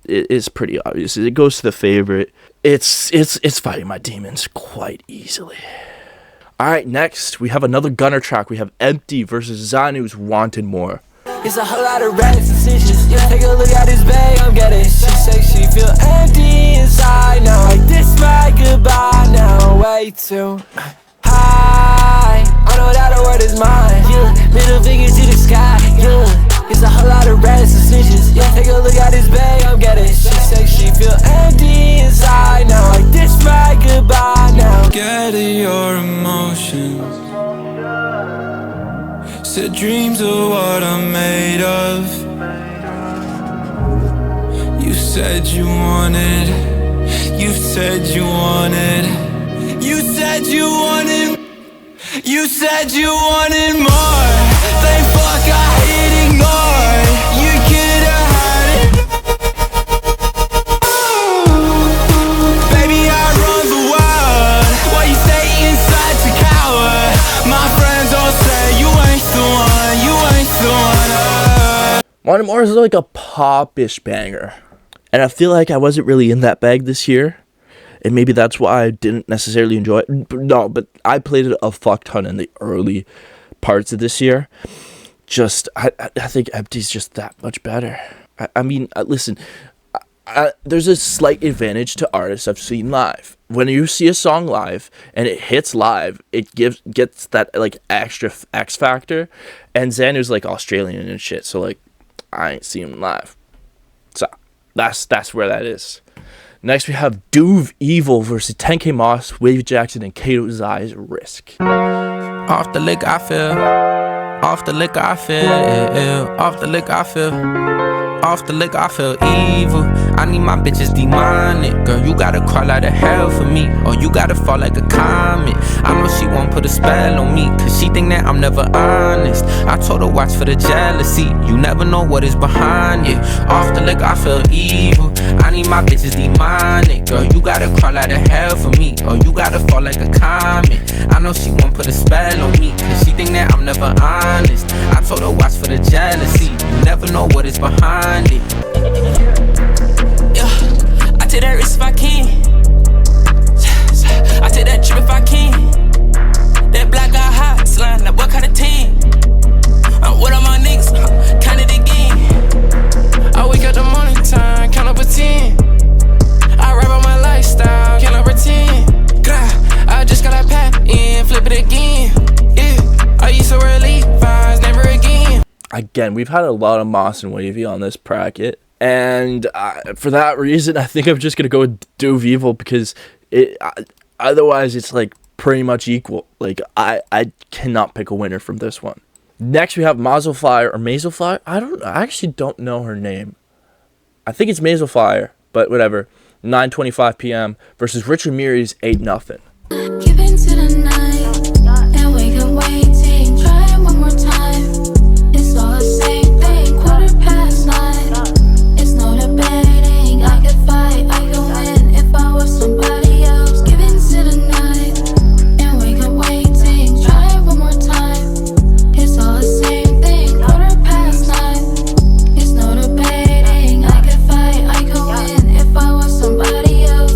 is pretty obvious. It goes to the favorite. It's Fighting My Demons quite easily. All right, next we have another gunner track. We have Empty versus Zanu's Wanted More. It's a whole lot of rats and cinches. Yeah, take a look at this bag, I'm getting. She say she feel empty inside now. Like this my goodbye now. Way too high. I know that the word is mine. Yeah, middle finger to the sky. Yeah. It's a whole lot of rats and snitches. Yeah, take a look at this bag, I'm getting. She say she feel empty inside now. Like this my goodbye now. Gather your emotions. Said dreams are what I'm made of. You said you wanted. You said you wanted. You said you wanted. You said you wanted more. Thank fuck I hit ignore. You could've had it. Baby, I run the world. Why you stay inside to cower? My friends all say you ain't the one. You ain't the one. Wanted More is like a pop-ish banger. And I feel like I wasn't really in that bag this year. And maybe that's why I didn't necessarily enjoy it. No, but I played it a fuck ton in the early parts of this year. I think Empty's just that much better. I mean, listen, there's a slight advantage to artists I've seen live. When you see a song live and it hits live, it gets that like extra X factor. And Xander's like Australian and shit, so like I ain't seen him live. So that's where that is. Next we have Duve Evil versus 10K Moss, Wavy Jackson, and Kato Zai's Risk. Off the liquor I feel, off the liquor I feel, off the liquor I feel. Off the liquor, I feel evil. I need my bitches demonic. Girl, you gotta crawl out of hell for me, or you gotta fall like a comet. I know she won't put a spell on me, cause she think that I'm never honest. I told her watch for the jealousy, you never know what is behind it. Off the liquor, I feel evil. I need my bitches demonic. Girl, you gotta crawl out of hell for me, or you gotta fall like a comet. I know she won't put a spell on me, cause she think that I'm never honest. I told her watch for the jealousy, you never know what is behind it. Yeah, I take that risk if I can. I take that trip if I can. That black got hot, slime, like what kind of team? What are my niggas? Count it again. I wake up the morning time, count up a 10. I rap on my lifestyle, can't I pretend? I just got a pack in, flip it again. Yeah, I used to wear Levi's, never again. Again, we've had a lot of Moss and Wavy on this bracket, and for that reason, I think I'm just gonna go with Duve Evil because otherwise it's like pretty much equal. Like I cannot pick a winner from this one. Next we have Mazel Flyer or Mazel Flyer. I actually don't know her name. I think it's Mazel Flyer, but whatever. 9:25 p.m. versus Richard Miri's 8-0. Give into the night and wake up waiting. Try it one more time. It's all the same thing. 9:15. It's no debating. I could fight, I could win if I was somebody else. Give into the night and wake up waiting. Try it one more time. It's all the same thing. 9:15. It's no debating. I could fight, I could win if I was somebody else.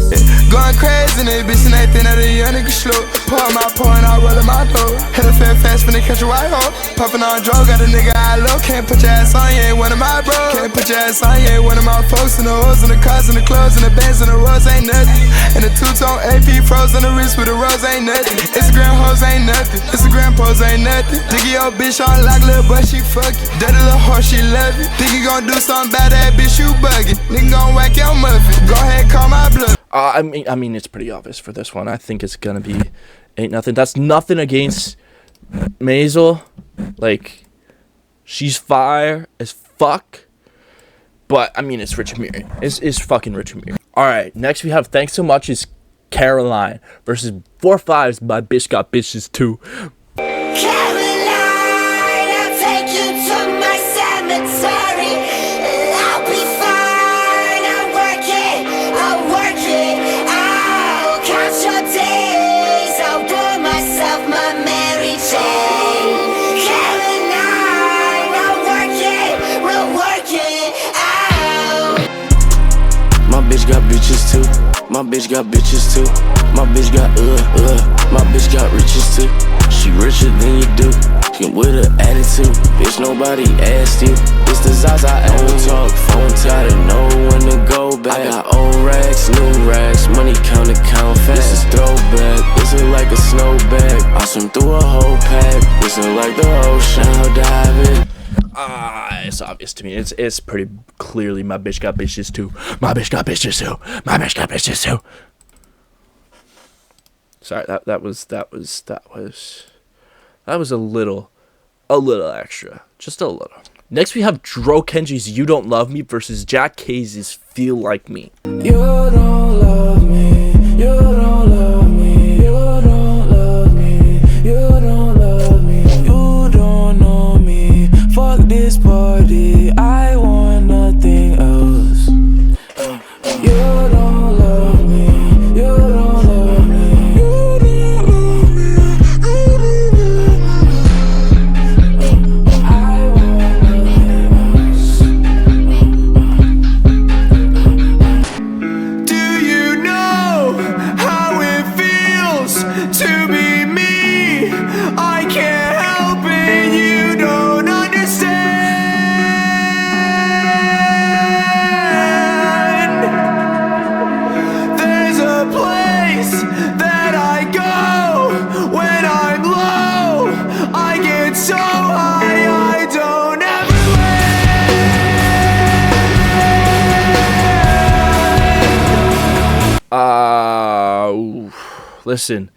Going crazy in this bitch and they think that a young nigga slow. Pour my point, I roll in my dough. Hit a fair fast when they catch a white hoe. Poppin' on drugs, got a nigga eye low. Can't put your ass on, you ain't one of my bros. Can't put your ass on, you ain't one of my folks. And the hoes and the cars and the clothes and the bands and the rolls ain't nothing. And the two-tone AP froze on the wrist with the rose ain't nothing. Instagram hoes ain't nothing. Instagram pose ain't nothing. Diggy your bitch on like little but she fuck you. Dirty little horse, she love you. Think you gon' do something bad, that bitch you buggin'. Nigga gon' whack your muffin. Go ahead, call my bluff. I mean, it's pretty obvious for this one. I think it's gonna be 8-0. That's nothing against Maisel. Like, she's fire as fuck. But I mean, it's Richard Miri. It's fucking Richard Miri. All right, next we have Thanks So Much is Caroline versus 4-5's My Bitch Got Bitches Too. Got bitches too. My bitch got bitches too. My bitch got My bitch got riches too. She richer than you do. She with an attitude. Bitch, nobody asked you. It's the Zaza don't talk. Phone gotta know when to go back. I got old racks, new racks. Money count fast. This is throwback. This look like a snowbag. I swim through a whole pack. This look like the ocean. I'll dive in. It's obvious to me. It's pretty clearly My Bitch Got Bitches Too. My bitch got bitches too. My bitch got bitches too. Sorry, that was a little extra. Just a little. Next we have Dro Kenji's You Don't Love Me versus Jack K's Feel Like Me. You don't love me. You don't love me. You don't love me. You don't love me. You don't know me. Fuck this party, I want nothing else. You don't love me, you don't love me, you don't love me, you don't love me. I want nothing else. Do you know how it feels to be me? I can't help it, you don't understand. listen,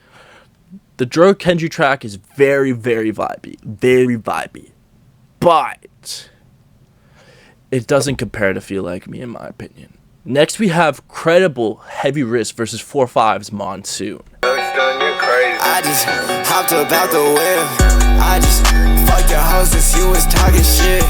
the Drew Kendrick track is very, very vibey, but it doesn't compare to Feel Like Me, in my opinion. Next, we have Credible Heavy Wrist versus 4-5's Monsoon. I just hopped up out the whip. I just fucked your house since you was talking shit.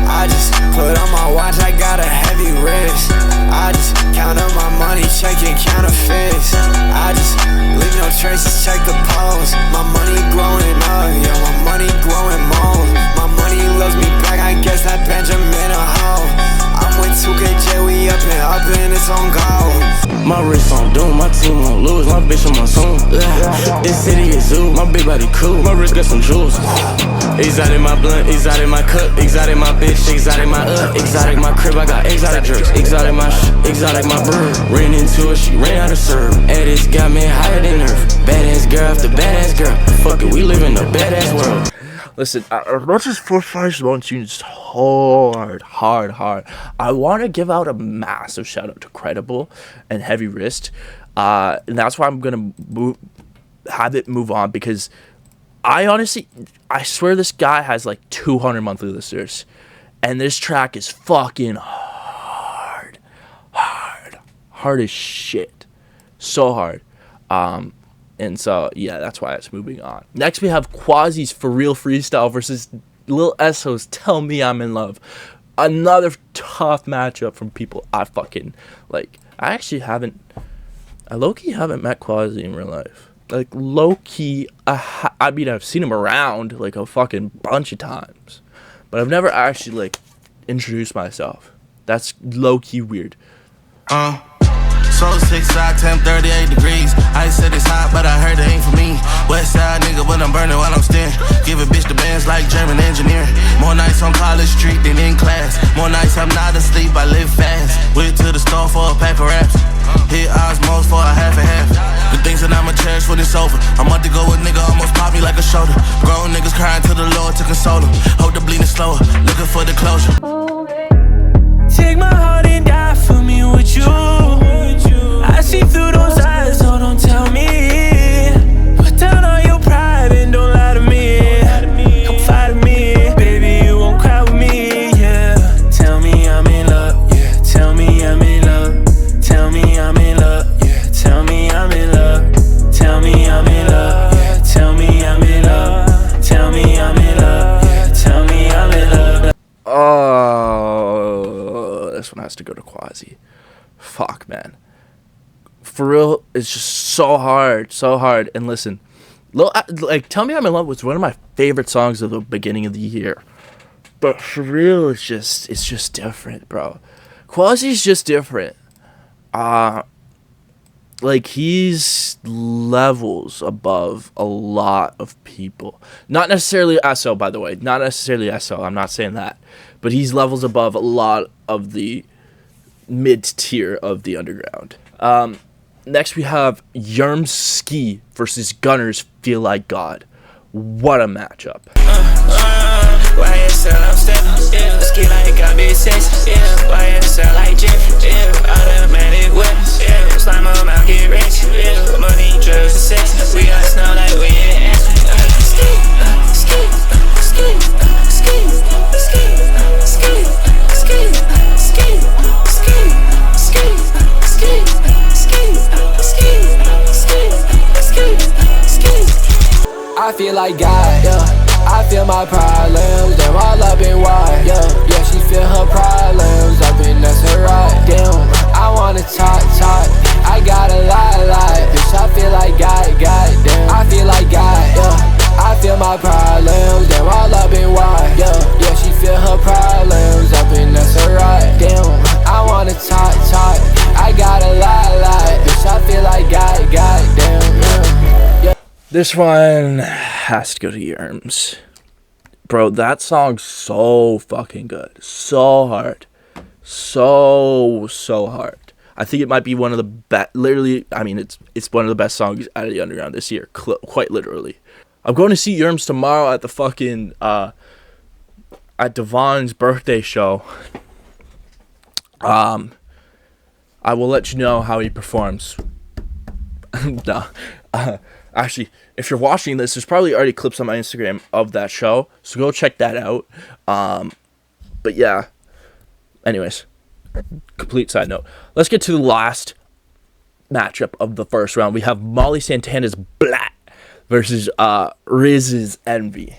I just put on my watch, I got a heavy wrist. I just count up my money, checking counterfeits. I just leave no traces, check the pose. My money growing up, yeah, my money growing more. My money loves me back, I guess that Benjamin a hoe. I'm with 2KJ, we up and it's on go. My wrist on doom, my team won't lose. My bitch on my soon. This city is zoo, my big body cool. My wrist got some jewels. Exotic my blunt, exotic my cup, exotic my bitch, exotic my exotic my crib. I got exotic drugs, exotic my exotic my bird. Ran into her, she ran out of serve. Edits got me higher than earth. Badass girl after badass girl. Fuck it, we live in a badass world. Listen, as much as 4-5's Monsoon is hard, I want to give out a massive shout out to Credible and Heavy Wrist, and that's why I'm gonna have it move on, because I swear this guy has like 200 monthly listeners, and this track is fucking hard as shit, so hard. And so, yeah, that's why it's moving on. Next, we have Quasi's For Real Freestyle versus Lil Esso's Tell Me I'm in Love. Another tough matchup from people I fucking like. I low-key haven't met Quasi in real life. Like, low-key, I mean, I've seen him around, like, a fucking bunch of times. But I've never actually, like, introduced myself. That's low-key weird. So 6 side, temp 38 degrees. I said it's hot, but I heard it ain't for me. West side nigga, but I'm burning while I'm staring. Give a bitch the bands like German engineer. More nights on College Street than in class. More nights I'm not asleep, I live fast. Went to the store for a pack of raps. Hit Osmos for a half and half. The things that I'ma cherish when it's over. I'm about to go with nigga, almost pop me like a shoulder. Grown niggas crying to the Lord to console them. Hope the bleeding slower, looking for the closure. Take my heart and die for me with you. I see through those eyes, so don't tell me. Put down all your pride and don't lie to me. Come fight with me, baby, you won't cry with me, yeah. Tell me I'm in love, yeah. Tell me I'm in love. Tell me I'm in love, yeah. Tell me I'm in love. Tell me I'm in love, yeah. Tell me I'm in love. Tell me I'm in love, yeah. Tell me I'm in love. Oh, this one has to go to Quasi. Fuck, man. For real, it's just so hard. And listen, like, Tell Me I'm in Love was one of my favorite songs of the beginning of the year. But For Real, it's just different, bro. Quasi's just different. Like, he's levels above a lot of people. Not necessarily SO, by the way. Not necessarily SO. I'm not saying that. But he's levels above a lot of the mid-tier of the underground. Next, we have Yerm's Ski versus Gunner's Feel Like God. What a matchup. YSL, I'm stepping, yeah. Ski like I be sex, yeah. YSL like Jeff, yeah. Automatic weapons, yeah. Slime on out, get rich, yeah. Money, drugs, and sex. We got snow like we in Aspen. Ski, ski, ski, ski, ski, ski, ski, ski, ski, ski, ski, I feel like God, yeah. I feel my problems, they're all up in wide, yeah. Yeah, she feel her problems up and that's her right. Damn, I wanna talk. I got a lot. Bitch, I feel like God, damn. I feel like God, yeah. I feel my problems, they're all up in wide, yeah. Yeah, she feel her problems up and that's her right. Damn, I wanna talk. I got a lot. Bitch, I feel like God, damn, yeah. This one has to go to Yerms. Bro, that song's so fucking good. So hard. So hard. I think it might be one of the best. Literally, I mean, it's one of the best songs out of the underground this year. Quite literally. I'm going to see Yerms tomorrow at the fucking, at Devon's birthday show. I will let you know how he performs. No. Actually, if you're watching this, there's probably already clips on my Instagram of that show, so go check that out. But yeah, anyways, complete side note. Let's get to the last matchup of the first round. We have Molly Santana's Blat versus Riz's Envy.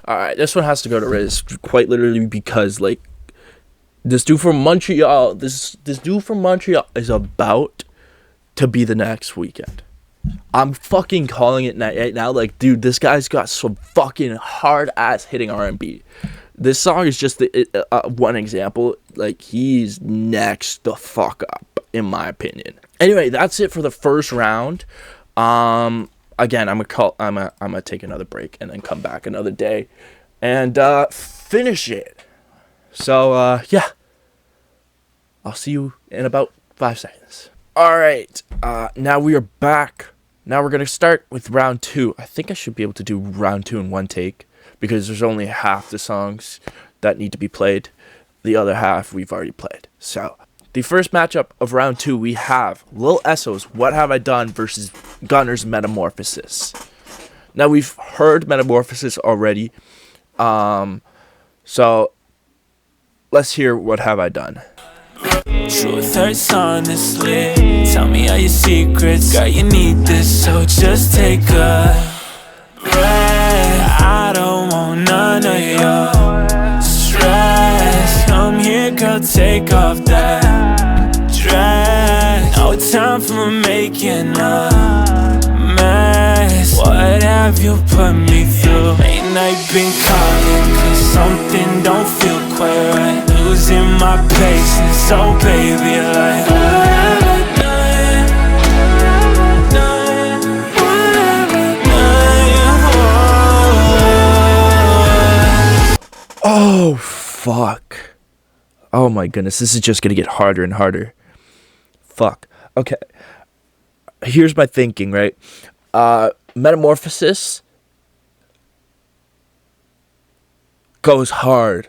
Alright, this one has to go to Riz, quite literally, because like this dude from Montreal, this dude from Montreal is about to be the next weekend. I'm fucking calling it right now. Like, dude, this guy's got some fucking hard ass hitting R&B. This song is just one example. Like, he's next the fuck up, in my opinion. Anyway, that's it for the first round. Again, I'm gonna take another break and then come back another day and finish it. So yeah, I'll see you in about 5 seconds. All right, now we are back. Now we're gonna start with round 2. I think I should be able to do round 2 in one take because there's only half the songs that need to be played. The other half we've already played. So the first matchup of round 2, we have Lil Esso's What Have I Done versus Gunner's Metamorphosis. Now, we've heard Metamorphosis already, so let's hear What Have I Done. Truth hurts honestly. Tell me all your secrets. Girl, you need this, so just take a breath. I don't want none of your stress. Come here, girl, take off that dress. No time for making a mess. What have you put me through? Late night been calling, cause something don't feel quite right. Losing my patience, so baby, like what have I done? Oh, fuck. Oh my goodness, this is just gonna get harder and harder. Fuck. Okay. Here's my thinking, right? Metamorphosis goes hard.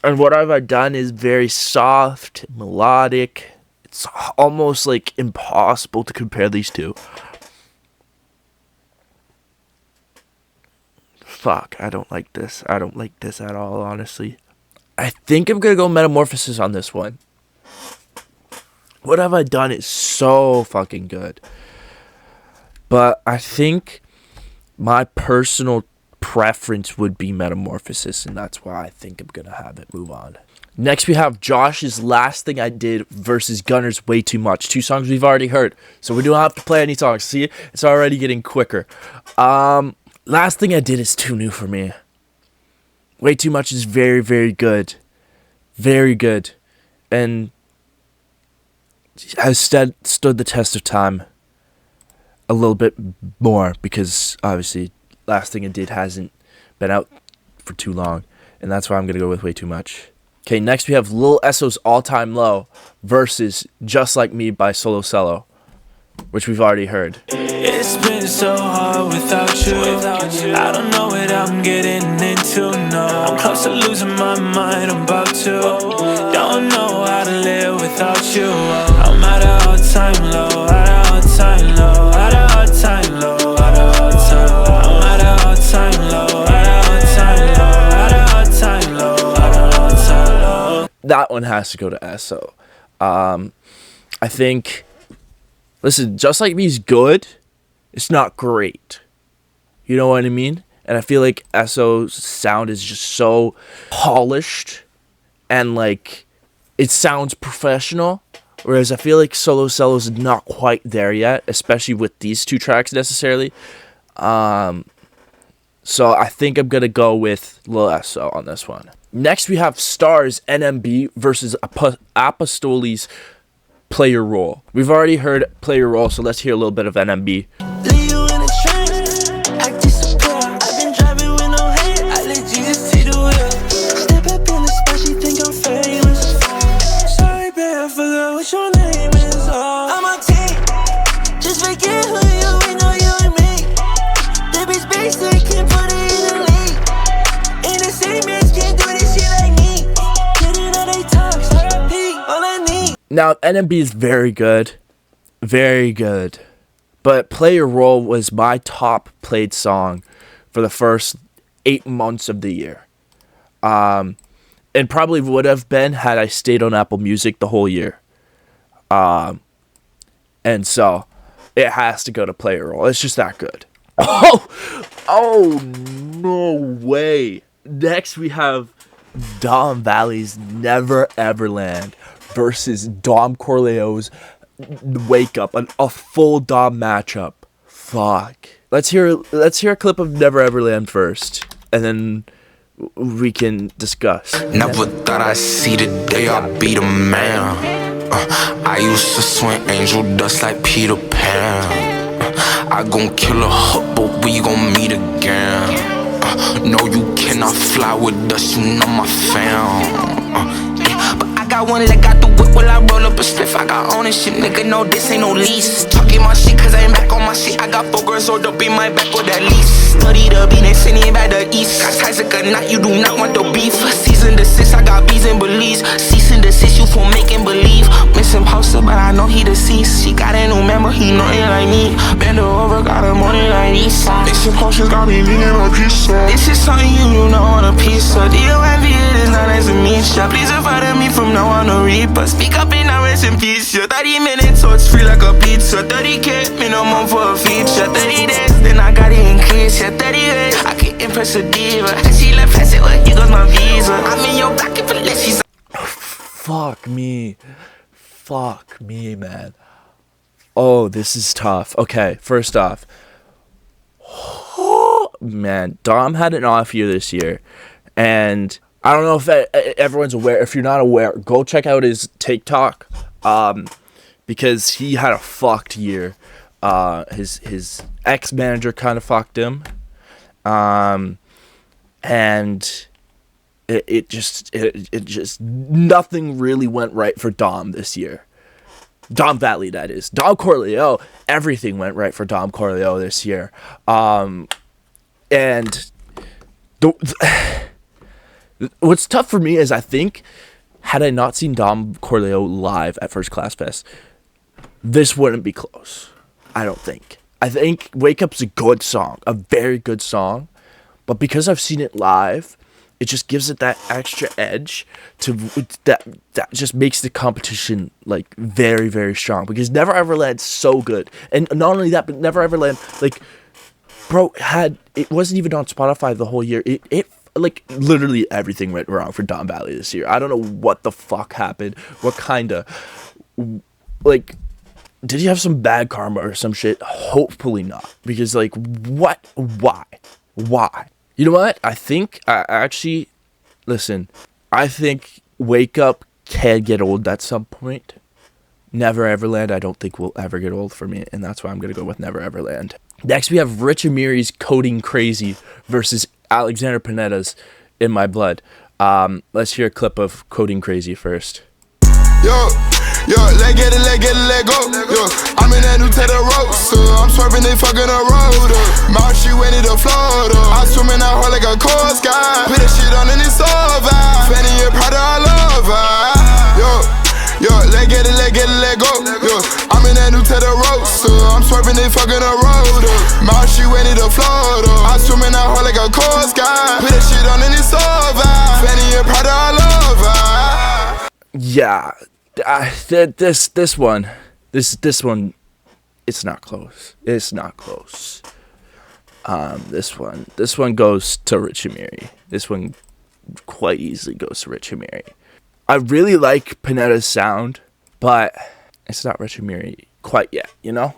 And What Have I Done is very soft, melodic. It's almost like impossible to compare these two. Fuck, I don't like this. I don't like this at all, honestly. I think I'm gonna go Metamorphosis on this one. What Have I Done is so fucking good. But I think my personal preference would be Metamorphosis, and that's why I think I'm gonna have it move on. Next, we have Josh's Last Thing I Did versus Gunner's Way Too Much. 2 songs we've already heard, so we don't have to play any songs. See, it's already getting quicker. Last Thing I Did is too new for me. Way Too Much is very, very good. Very good. And has stood the test of time a little bit more because obviously Last Thing I Did hasn't been out for too long, and that's why I'm gonna go with Way Too Much. Okay, next we have Lil Esso's All Time Low versus Just Like Me by Solo Cello, which we've already heard. It's been so hard without you. I don't know what I'm getting into, no. I'm close to losing my mind, I'm about to. Don't know how to live without you. I'm at a all time low, at a all time low, at a all time low, at a all time low. I'm at a all time low, at a all time low, at a all time that one has to go to Esso. I think, listen, Just Like Me's good. It's not great. You know what I mean? And I feel like Esso's sound is just so polished and like it sounds professional. Whereas I feel like Solo Cello's not quite there yet, especially with these two tracks necessarily. So I think I'm going to go with Lil Esso on this one. Next we have Stars NMB versus Apostoli's Play Your Role. We've already heard Play Your Role, so let's hear a little bit of NMB. Now, NMB is very good. Very good. But Play Your Role was my top played song for the first 8 months of the year. And probably would have been had I stayed on Apple Music the whole year. And so, it has to go to Play Your Role. It's just that good. Oh, no way. Next, we have Dom Valley's Never Ever Land versus Dom Corleo's Wake Up, a full Dom matchup. Fuck. Let's hear a clip of Never Ever Land first, and then we can discuss. Never thought I'd see the day I'd be the man. I used to swing angel dust like Peter Pan. I gon' kill a hook, but we gon' meet again. No, you cannot fly with us, you know my fam. But I got one leg out the whip while I roll up a spliff. I got ownership, nigga, no, this ain't no lease. Talking my shit, cause I ain't back on my shit. I got 4 girls sold up in my back with that lease. Study the beat and send it back the east. Got ties like a knot, you do not want the beef. Season the 6, I got B's and Belize. Cease and desist, you for making believe. Missing poster, but I know he deceased. She got a new member, he know it like me. Bend her over, got her money like these. Missing posters, got me leaning on pizza. This is something you know on a pizza. D-O-M-V, it is not nice to meet ya. Please avoid me from now on a reaper. Speak up and I rest in peace. Yeah, 30 minutes, so it's free like a pizza. 30K minimum for a feature. 30 days, then I got it increased. Yeah, 30 days, I can impress a diva. And she left, I said, well, here goes my visa. I'm in your back if it lets you. Fuck me. Fuck me, man. Oh, this is tough. Okay, first off. Man, Dom had an off year this year. And I don't know if everyone's aware. If you're not aware, go check out his TikTok. Because he had a fucked year. His ex-manager kind of fucked him. And it just nothing really went right for Dom this year. Dom Valley, that is. Dom Corleo, everything went right for Dom Corleo this year. And what's tough for me is I think had I not seen Dom Corleo live at First Class Fest, this wouldn't be close. I don't think. I think Wake Up's a good song, a very good song, but because I've seen it live, it just gives it that extra edge to that just makes the competition like very, very strong, because Never Ever Land's so good. And not only that, but Never Ever Land, like, bro, it wasn't even on Spotify the whole year. It like literally everything went wrong for Dom Valley this year. I don't know what the fuck happened. What kind of, like, did he have some bad karma or some shit? Hopefully not, because like, what? Why? You know what? I think I think Wake Up can get old at some point. Never Ever Land, I don't think will ever get old for me, and that's why I'm gonna go with Never Ever Land. Next, we have Rich Amiri's Coding Crazy versus Alexander Panetta's In My Blood. Let's hear a clip of Coding Crazy first. Yo, let get it, let go. Yo, I'm in that new Tedder road, so I'm swerving, they fucking a road. Mouth she went to Florida. I'm swimming out hard like a coast guy. Put that shit on and it's over. Fanny and Prada, I love her. Yo, let get it, let go. Yo, I'm in that new Tedder road, so I'm swerving, they fucking a road. Mouth she went to Florida. I'm swimming out hard like a coast guy. Put that shit on and it's over. Fanny and Prada, I love her. Yeah, this one, it's not close. It's not close. This one goes to Rich Amiri. This one quite easily goes to Rich Amiri. I really like Panetta's sound, but it's not Rich Amiri quite yet, you know?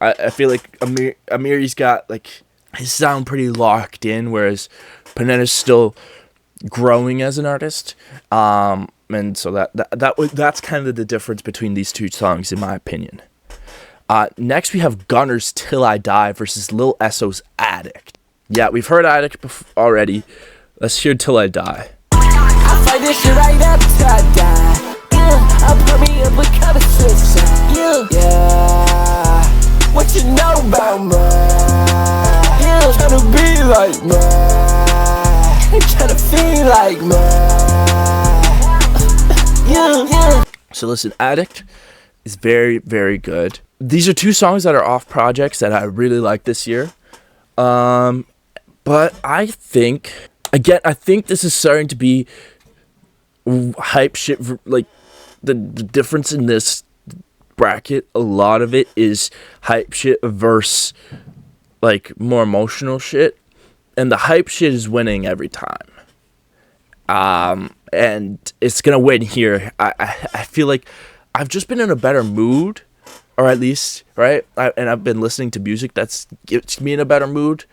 I feel like Amiri's got like his sound pretty locked in, whereas Panetta's still growing as an artist. And so that's kind of the difference between these two songs, in my opinion. Next, we have Gunner's Till I Die versus Lil Esso's Addict. Yeah, we've heard Addict already. Let's hear Till I Die. I fight this shit right up till I die. I put me up with cover sister. Yeah. What you know about me? Yeah. Tryna be like me. Tryna feel like me. Yeah. So listen, Addict is very, very good. These are two songs that are off projects that I really like this year. But I think this is starting to be hype shit. Like the difference in this bracket, a lot of it is hype shit versus like more emotional shit, and the hype shit is winning every time. And it's gonna win here. I feel like I've just been in a better mood, or at least, right? And I've been listening to music that's gets me in a better mood.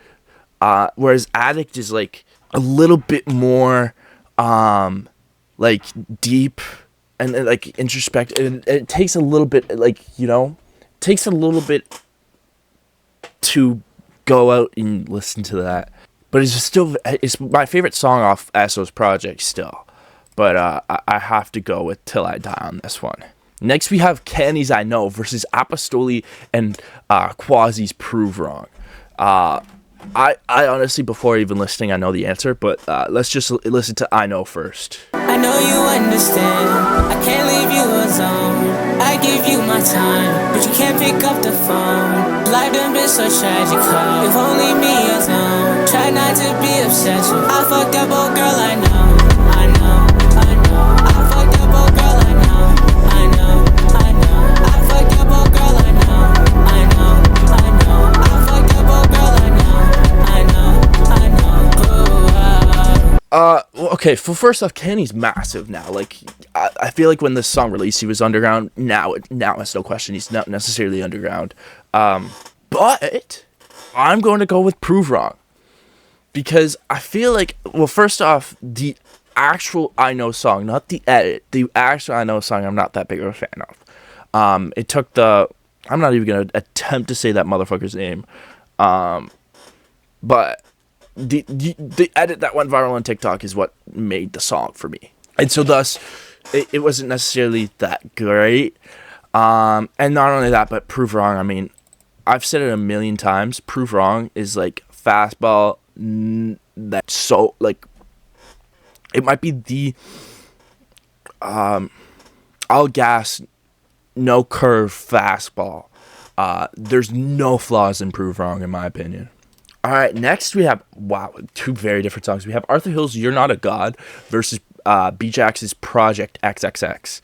Whereas Addict is like a little bit more, like deep and like introspective. And it takes a little bit, like, you know, takes a little bit to go out and listen to that. But it's my favorite song off Esso's project still. But I have to go with Till I Die on this one. Next, we have Kenny's I Know versus Apostoli and Quasi's Prove Wrong. I honestly, before even listening, I know the answer, but let's just listen to I Know first. I know you understand, I can't leave you alone. I give you my time, but you can't pick up the phone. Life done been so tragic, huh? If only me alone. Try not to be obsessed with. I fucked up, oh girl, I know. I fucked up, oh girl, I know. I fucked up, oh girl, I know. I fucked up, oh girl, I know. Well, okay, first off, Kenny's massive now. Like, I feel like when this song released, he was underground. Now it's no question he's not necessarily underground. But I'm going to go with Prove Wrong. Because I feel like, well, first off, the actual I Know song, not the edit, the actual I Know song, I'm not that big of a fan of. It took I'm not even going to attempt to say that motherfucker's name. But the edit that went viral on TikTok is what made the song for me. And so thus, it wasn't necessarily that great. And not only that, but Prove Wrong, I mean, I've said it a million times, Prove Wrong is like fastball, that's so, like, it might be the all gas, no curve fastball. There's no flaws in Prove Wrong, in my opinion. All right, next we have, two very different songs. We have Arthur Hill's You're Not a God versus B-Jax's Project XXX.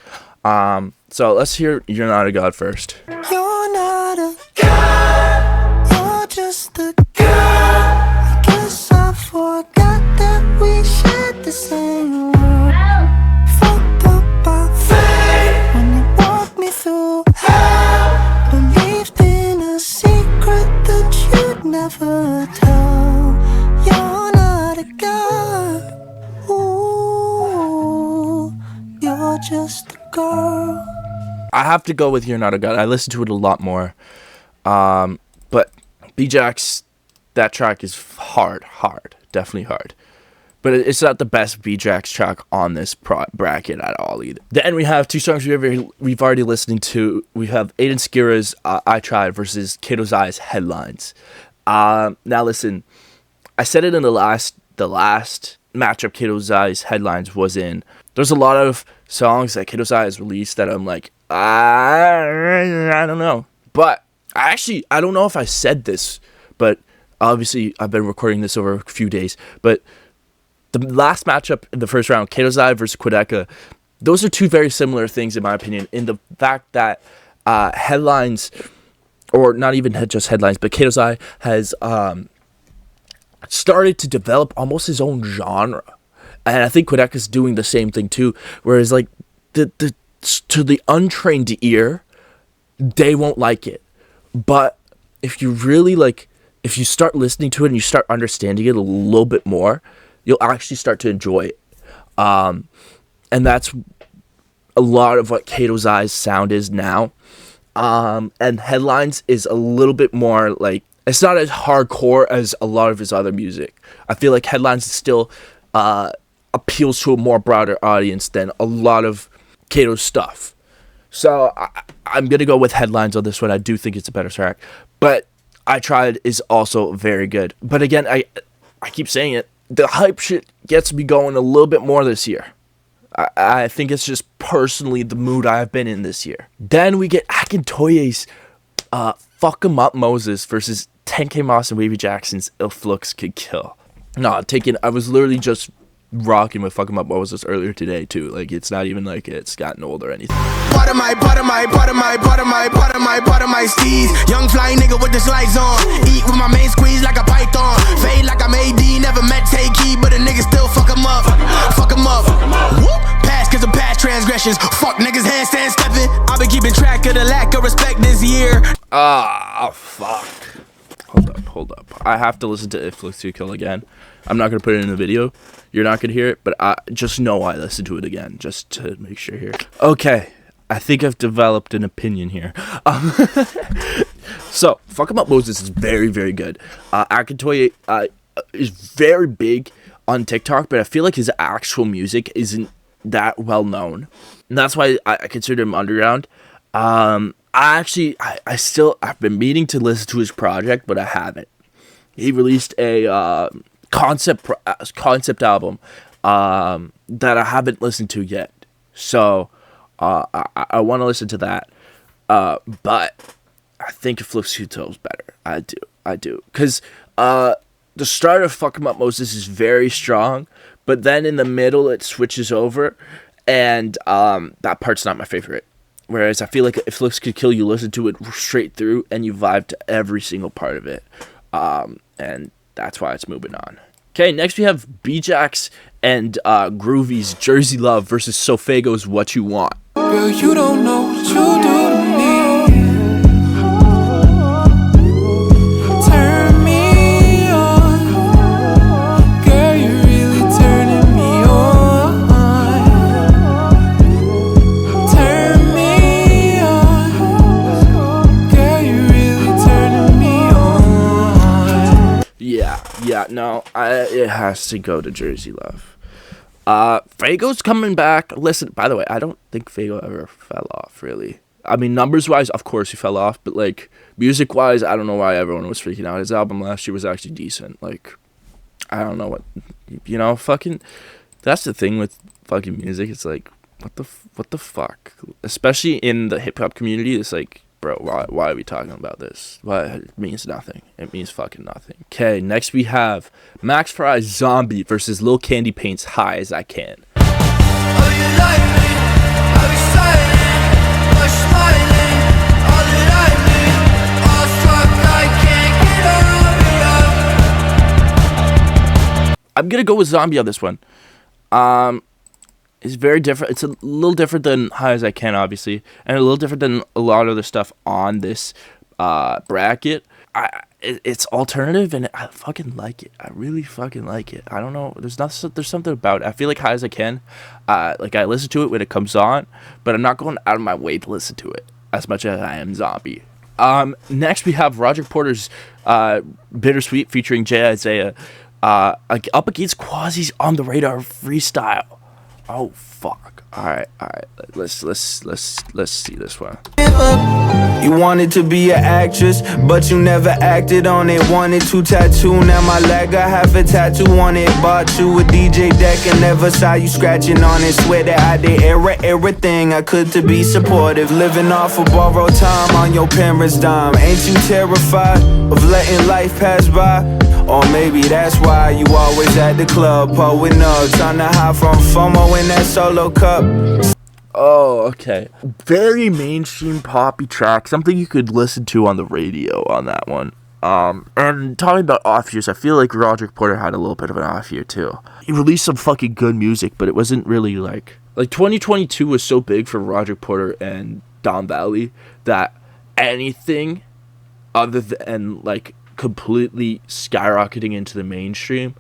So let's hear You're Not a God first. You're not a god, you're just a girl. I guess I forgot that we shared the same world. Fucked up our fate when you walked me through hell. Believed in a secret that you'd never tell. You're not a god, ooh, you're just a girl. I have to go with You're Not a God. I listen to it a lot more. But B-Jax, that track is hard. Definitely hard. But it's not the best B-Jax track on this bracket at all either. Then we have two songs we've already listened to. We have Aiden Skira's I Tried versus Kiddo's Eyes Headlines. Now listen, I said it in the last matchup Kiddo's Eyes Headlines was in. There's a lot of songs that Kiddo's Eyes released that I'm like, I don't know. But I don't know if I said this, but obviously I've been recording this over a few days. But the last matchup in the first round, Kiddo's Eye versus Quedeca, those are two very similar things in my opinion, in the fact that Headlines, or not even just Headlines, but Gabzzz has started to develop almost his own genre. And I think Quebec is doing the same thing too, whereas like to the untrained ear, they won't like it. But if you really if you start listening to it and you start understanding it a little bit more, you'll actually start to enjoy it. And that's a lot of what Gabzz's sound is now. And Headlines is a little bit more like, it's not as hardcore as a lot of his other music. I feel like Headlines still appeals to a more broader audience than a lot of Kato's stuff. So I'm going to go with Headlines on this one. I do think it's a better track. But I Tried is also very good. But again, I keep saying it, the hype shit gets me going a little bit more this year. I think it's just personally the mood I've been in this year. Then we get Akintoye's Fuck 'Em Up Moses versus 10K Moss and Wavy Jackson's If Looks Could Kill. No, I was literally just rocking with Fuck 'Em Up Moses earlier today too. Like, it's not even like it's gotten old or anything. Part of my steez. Young fly nigga with the slides on. Eat with my main squeeze like a python. Fade like I'm AD. Never met Takey, but a nigga still fuck 'em up. Fuck 'em up. Whoop. Past cause of past transgressions. Fuck niggas handstand stepping. I've been keeping track of the lack of respect this year. Fuck. Hold up. I have to listen to If Looks Could Kill again. I'm not going to put it in the video. You're not going to hear it, but I just know I listened to it again, just to make sure here. Okay, I think I've developed an opinion here. So, Fuck 'Em Up Moses is very, very good. Akintoye is very big on TikTok, but I feel like his actual music isn't that well known. And that's why I consider him underground. I've been meaning to listen to his project, but I haven't. He released a concept album that I haven't listened to yet, so I want to listen to that. But I think If Looks Could Kill is better. I do, because the start of Fuck 'Em Up Moses is very strong, but then in the middle it switches over, and that part's not my favorite. Whereas I feel like If Looks Could Kill, you listen to it straight through and you vibe to every single part of it. And that's why it's moving on. Okay, next we have B-Jax and Groovy's Jersey Love versus Sofago's What You Want. Girl, you don't know what you do to me. Turn me on. Girl, you really turning me on. Turn me on. Girl, you really turning me on. Yeah, no, it has to go to Jersey Love. Fago's coming back. Listen, by the way, I don't think Fago ever fell off, really. I mean, numbers-wise, of course he fell off, but, like, music-wise, I don't know why everyone was freaking out. His album last year was actually decent. Like, I don't know what, fucking, that's the thing with fucking music. It's like, what the fuck? Especially in the hip-hop community, it's like, bro, why are we talking about this? Why? It means nothing. It means fucking nothing. Okay, next we have Max Fry's Zombie versus Lil Candy Paint's High As I Can. I'm gonna go with Zombie on this one. It's very different. It's a little different than High As I Can, obviously, and a little different than a lot of the stuff on this bracket. It's alternative, and I fucking like it. I really fucking like it. I don't know. There's something about it. I feel like High As I Can, I listen to it when it comes on, but I'm not going out of my way to listen to it as much as I am Zombie. Next we have Roger Porter's Bittersweet featuring Jay Isaiah up against Quasi's On the Radar freestyle. Oh fuck! All right. Let's see this one. You wanted to be an actress, but you never acted on it. Wanted to tattoo, now my leg I have a tattoo on it. Bought you a DJ deck and never saw you scratching on it. Swear that I did everything I could to be supportive. Living off of borrowed time on your parents' dime. Ain't you terrified of letting life pass by? Or maybe that's why you always at the club, pulling up, trying to hide from FOMO in that solo cup. Oh, okay. Very mainstream poppy track. Something you could listen to on the radio on that one. And talking about off years, I feel like Roger Porter had a little bit of an off year too. He released some fucking good music, but it wasn't really like 2022 was so big for Roger Porter and Don Valley that anything other than like completely skyrocketing into the mainstream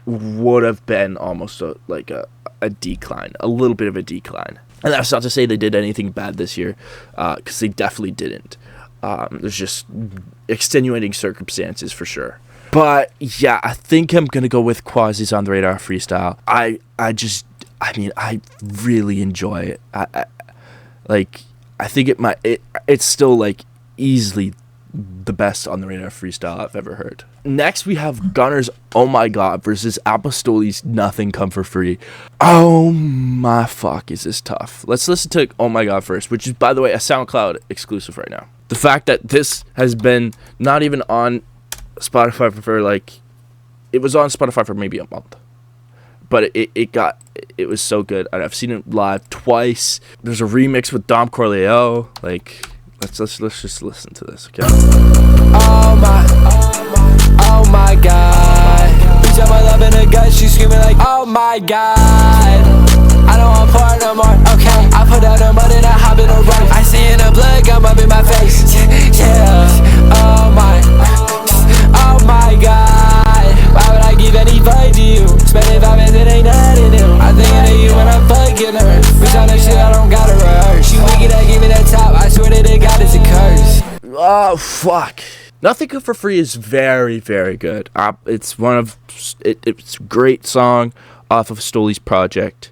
would have been almost a decline, a little bit of a decline. And that's not to say they did anything bad this year, because they definitely didn't. There's just extenuating circumstances for sure. But yeah, I think I'm gonna go with Quasi's On the Radar freestyle. I really enjoy it. I think it's still like easily the best On the Radar freestyle I've ever heard. Next we have Gunner's Oh My God versus Apostoli's Nothing Come For Free. Oh my fuck, is this tough. Let's listen to Oh My God first, which is, by the way, a SoundCloud exclusive right now. The fact that this has been not even on Spotify for it was on Spotify for maybe a month, but it was so good, and I've seen it live twice. There's a remix with Dom Corleo. Let's just listen to this, okay? Oh my God. Bitch, got my love in her gut, she screaming like, oh my God. I don't want part no more, okay. I put out her mud and I hop in the road. I see in the blood come up in my face, yeah. Oh my God. Why would I give any fuck to you? Spending 5 minutes, it ain't nothing new. I thinking of you when I'm fucking her. Bitch, all that shit, I don't gotta rehearse. She wicked, I give me that top, I swear that it got it's a curse. Oh, fuck. Nothing Come For Free is very, very good. It's it's a great song off of Stoli's project.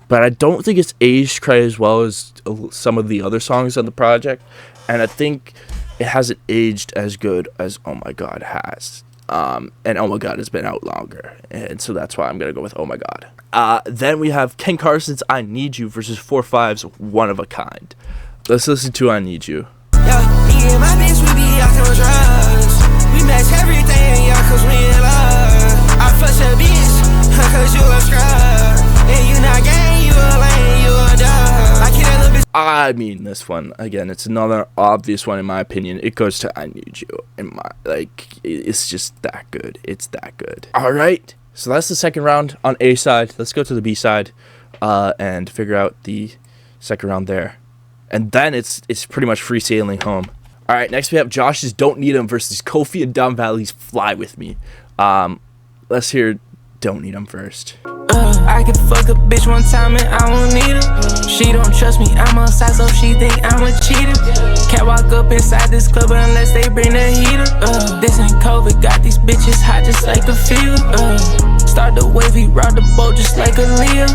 But I don't think it's aged quite as well as some of the other songs on the project. And I think it hasn't aged as good as Oh My God has. And Oh My God has been out longer. And so that's why I'm going to go with Oh My God. Then we have Ken Carson's I Need You versus 4-5's One of a Kind. Let's listen to I Need You. Yeah, me and my bitch, we be out on drugs. We match everything, yeah, cause we in love. I fuss a bitch, cause you a scrub. And you not gang, you a lame, you a dog. I can't little bitch. I mean, this one, again, it's another obvious one in my opinion. It goes to I Need You. It's just that good. It's that good. Alright, so that's the second round on A side. Let's go to the B side and figure out the second round there. And then it's pretty much free sailing home. All right, next we have Josh's Don't Need 'Em versus Kofi and Don Valley's Fly With Me. Let's hear Don't Need 'Em first. I could fuck a bitch one time and I won't need her. She don't trust me, I'm outside, so she think I'm a cheater. Can't walk up inside this club unless they bring the heater. This ain't COVID, got these bitches hot just like a fever. Start the wavy, ride the boat just like a Leah.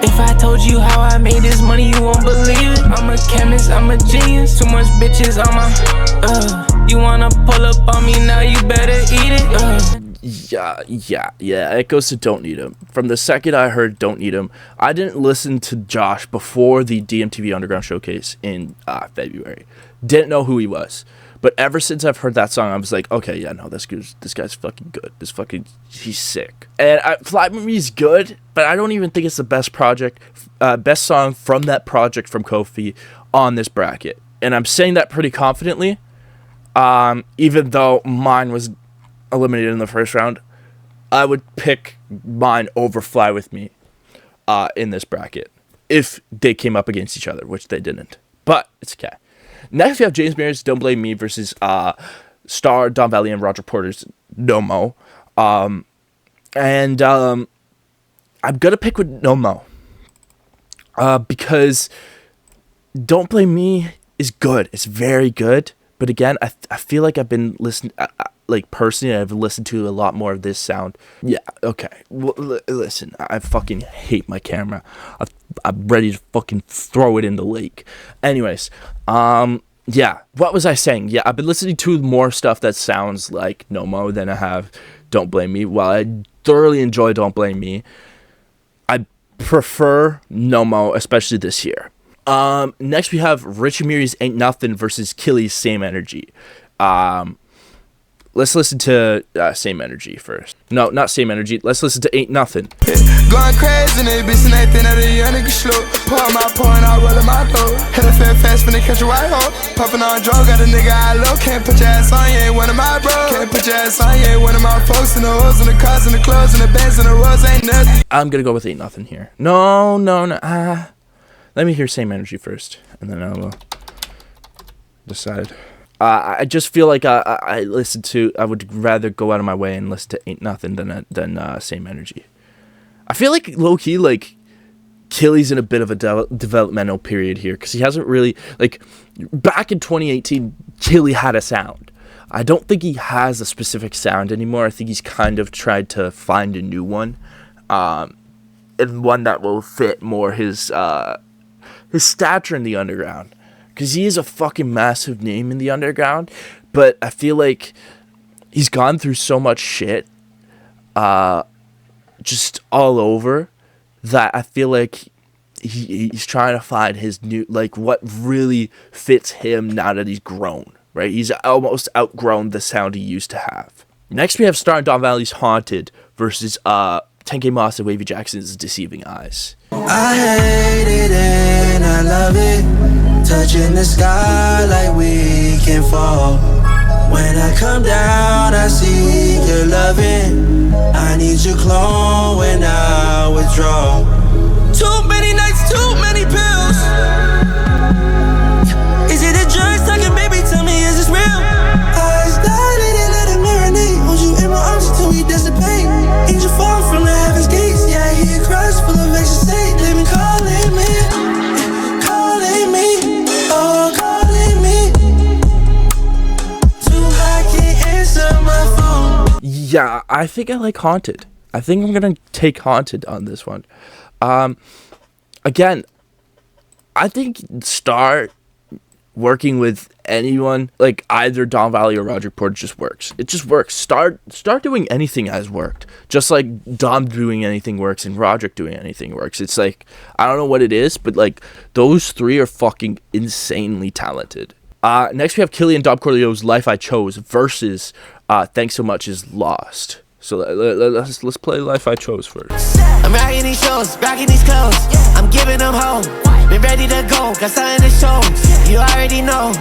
If I told you how I made this money, you won't believe it. I'm a chemist, I'm a genius. Too much bitches on my. You wanna pull up on me now? You better eat it. Yeah. It goes to Don't Need 'Em. From the second I heard Don't Need 'Em, I didn't listen to Josh before the DMTV Underground Showcase in February. Didn't know who he was. But ever since I've heard that song, I was like, okay, yeah, no, this guy's fucking good. He's sick. And Fly With Me is good, but I don't even think it's the best song from that project from Kofi on this bracket. And I'm saying that pretty confidently, even though mine was eliminated in the first round. I would pick mine over Fly With Me in this bracket if they came up against each other, which they didn't. But it's okay. Next, we have James Mears' Don't Blame Me versus Star, Don Valley, and Roger Porter's No Mo. I'm going to pick with No Mo because Don't Blame Me is good. It's very good. But again, I feel like I've been listening... personally, I've listened to a lot more of this sound. Yeah, okay. Well, listen, I fucking hate my camera. I'm ready to fucking throw it in the lake. Anyways, yeah, what was I saying? Yeah, I've been listening to more stuff that sounds like No Mo than I have Don't Blame Me. While I thoroughly enjoy Don't Blame Me, I prefer No Mo, especially this year. Next we have Rich Amiri's Ain't Nothing versus Killy's Same Energy. let's listen to Same Energy first. No, not Same Energy. Let's listen to Ain't Nothing. Going crazy in that bitch and they think that a young nigga slow. Pour my point, I roll in my throat. Hit a fat fast finna catch a white hoe. Poppin' on drugs, got a nigga I low. Can't put your ass on, you ain't one of my bros. Can't put your ass on, you ain't one of my folks. And the hoes and the cars and the clothes and the bands and the rose ain't nothing. I'm gonna go with Ain't Nothing here. No. Let me hear Same Energy first, and then I'll decide. I just feel like I would rather go out of my way and listen to Ain't Nothing than Same Energy. I feel like low-key, like, Killy's in a bit of a developmental period here, because he hasn't really, like, back in 2018, Killy had a sound. I don't think he has a specific sound anymore. I think he's kind of tried to find a new one, and one that will fit more his stature in the underground. Because he is a fucking massive name in the underground, but I feel like he's gone through so much shit, just all over, that I feel like he's trying to find his new, like, what really fits him now that he's grown, right? He's almost outgrown the sound he used to have. Next, we have Star and Don Valley's Haunted versus 10K Moss and Wavy Jackson's Deceiving Eyes. I hate it and I love it, touching the sky like we can fall. When I come down, I see your loving. I need your clone when I withdraw. Too many nights, too many pills. Is it a drug talking, baby? Tell me, is this real? Eyes dilated and let it marinate. Hold you in my arms until we dissipate. Angel fall from the heaven's gates. Yeah, I hear cries full of ecstasy. They've been calling me, oh, calling me. Too high, can't answer my phone. Yeah, I think I like Haunted. I think I'm gonna take Haunted on this one. Again, I think Star working with anyone, like either Don Valley or Roger Porter, just works. It just works. Star doing anything has worked. Just like Dom doing anything works and Roderick doing anything works. It's like, I don't know what it is, but like those three are fucking insanely talented. Next we have Killy and Dom Corleo's Life I Chose versus Thanks So Much Is Lost. So let's play Life I Chose first. I'm rocking these shows, rocking these clothes. I'm giving them home. Been ready to go, got something to show. You already know.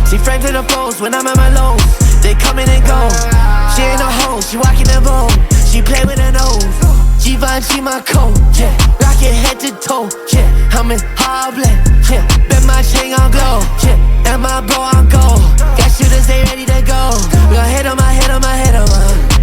She friends with the foes when I'm at my lows. They coming and go. She ain't no hoe, she walking the boom. She play with her nose. G-Von, she my coat, yeah. Rockin' head to toe, yeah. I'm in Harlem, yeah. Bet my chain gon' glow, yeah. And my bro on go. Got shooters, they ready to go. We gon' hit 'em, I hit 'em, I hit 'em.